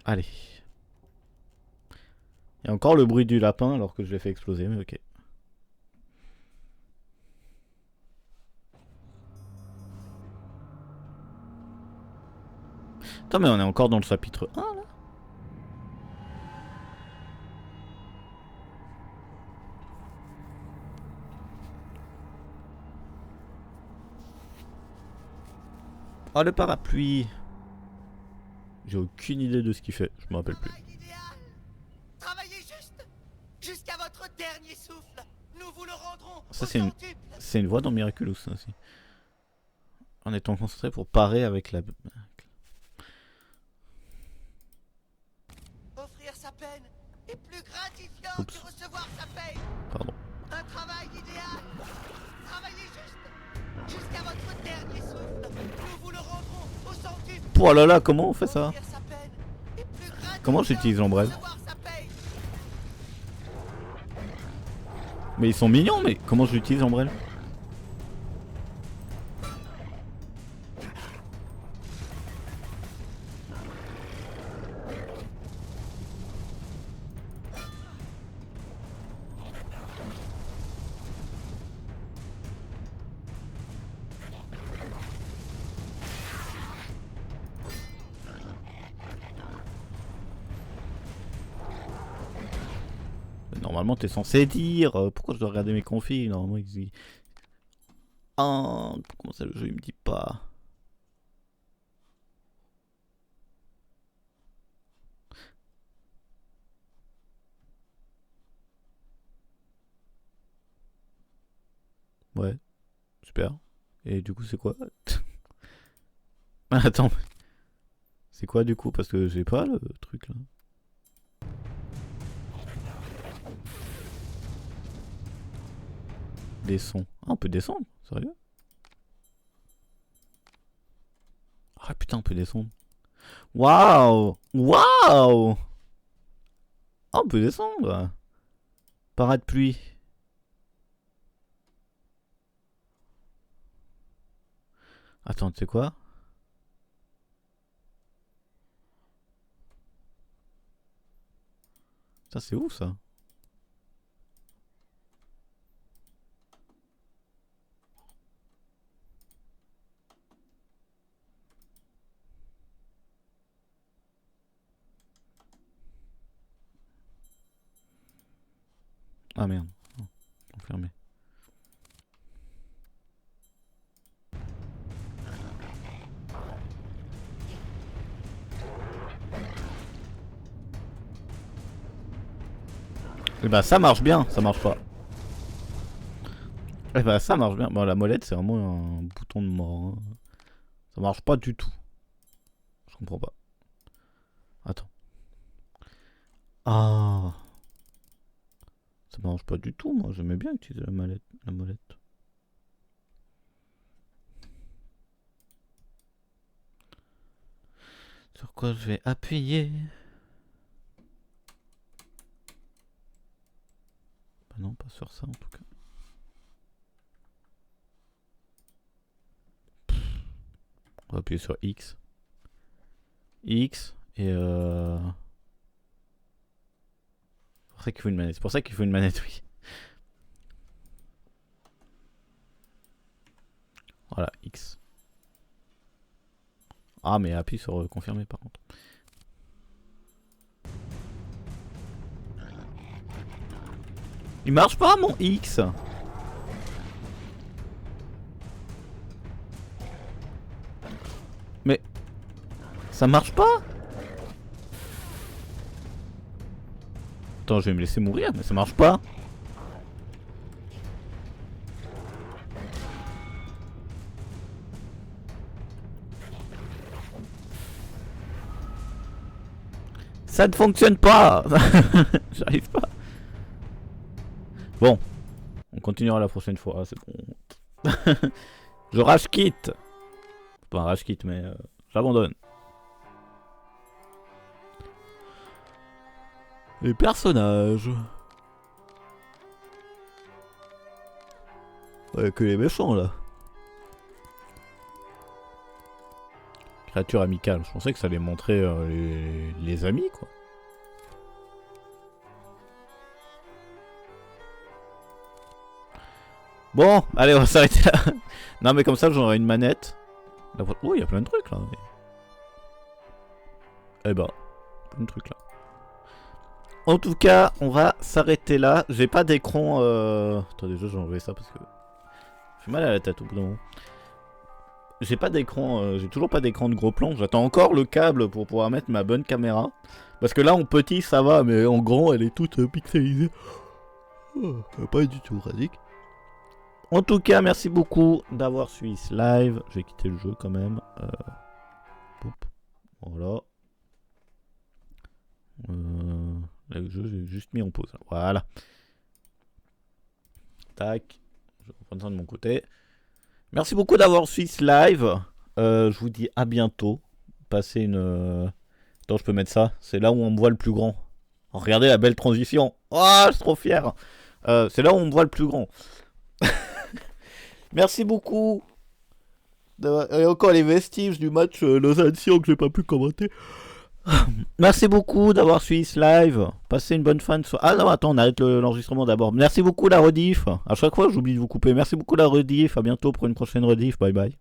A: Allez. Il y a encore le bruit du lapin alors que je l'ai fait exploser, mais ok. Attends, mais on est encore dans le chapitre 1 là. Oh, le parapluie. J'ai aucune idée de ce qu'il fait, je me rappelle plus.
M: Travaillez juste jusqu'à votre dernier souffle. Nous vous le rendrons.
A: Ça c'est une voix dans Miraculous ça aussi. En étant concentré pour parer avec la...
M: Offrir sa peine est plus gratifiant que recevoir sa paye.
A: Pardon.
M: Un travail idéal. Travaillez juste jusqu'à votre dernier souffle. Nous vous le rendrons au centuple.
A: Oh là là, comment on fait ça? Comment j'utilise l'ombrelle? Mais ils sont mignons, mais comment j'utilise l'ombrelle? Normalement t'es censé dire pourquoi je dois regarder mes configs. Normalement ils disent... Ah, comment ça le jeu il me dit pas. Ouais, super. Et du coup c'est quoi? Attends. C'est quoi du coup? Parce que j'ai pas le truc là. Des sons. Ah, on peut descendre? Sérieux? Ah putain, on peut descendre. Waouh! Waouh! Ah, on peut descendre! Parade pluie. Attends, tu sais quoi? Ça, c'est où ça? Ah merde, oh, fermé. Et bah ça marche bien, ça marche pas. Et bah ça marche bien. Bon, la molette c'est vraiment un bouton de mort. Hein. Ça marche pas du tout. Je comprends pas. Attends. Ah. Ça marche pas du tout, moi j'aimais bien utiliser la molette. Sur quoi je vais appuyer? Bah non, pas sur ça en tout cas. On va appuyer sur X. X et C'est pour ça qu'il faut une manette. C'est pour ça qu'il faut une manette, oui. Voilà, X. Ah, mais appuie sur confirmer par contre. Il marche pas mon X. Mais ça marche pas. Attends, je vais me laisser mourir, mais ça marche pas. Ça ne fonctionne pas. J'arrive pas. Bon, on continuera la prochaine fois, c'est bon. Je rage quitte. Pas un rage quitte, mais j'abandonne. Les personnages. Ouais, que les méchants là. Créature amicale, je pensais que ça allait montrer les amis quoi. Bon, allez, on va s'arrêter là. Non, mais comme ça, j'aurai une manette. Oh, il y a plein de trucs là. Eh ben, plein de trucs là. En tout cas, on va s'arrêter là. J'ai pas d'écran. Attendez, je vais enlever ça parce que. J'ai mal à la tête au bout d'un moment. J'ai pas d'écran. J'ai toujours pas d'écran de gros plan. J'attends encore le câble pour pouvoir mettre ma bonne caméra. Parce que là, en petit, ça va, mais en grand, elle est toute pixelisée. Oh, pas du tout radique. En tout cas, merci beaucoup d'avoir suivi ce live. Je vais quitter le jeu quand même. Voilà. Là, le jeu, j'ai juste mis en pause. Voilà. Tac. Je vais reprendre ça de mon côté. Merci beaucoup d'avoir suivi ce live. Je vous dis à bientôt. Passez une... Attends, je peux mettre ça. C'est là où on me voit le plus grand. Oh, regardez la belle transition. Oh, je suis trop fier. C'est là où on me voit le plus grand. Merci beaucoup. Et encore les vestiges du match Lausanne-Sion que j'ai pas pu commenter. Merci beaucoup d'avoir suivi ce live. Passez une bonne fin de soirée. Ah non, attends, on arrête l'enregistrement d'abord. Merci beaucoup la rediff. À chaque fois, j'oublie de vous couper. Merci beaucoup la rediff. À bientôt pour une prochaine rediff. Bye bye.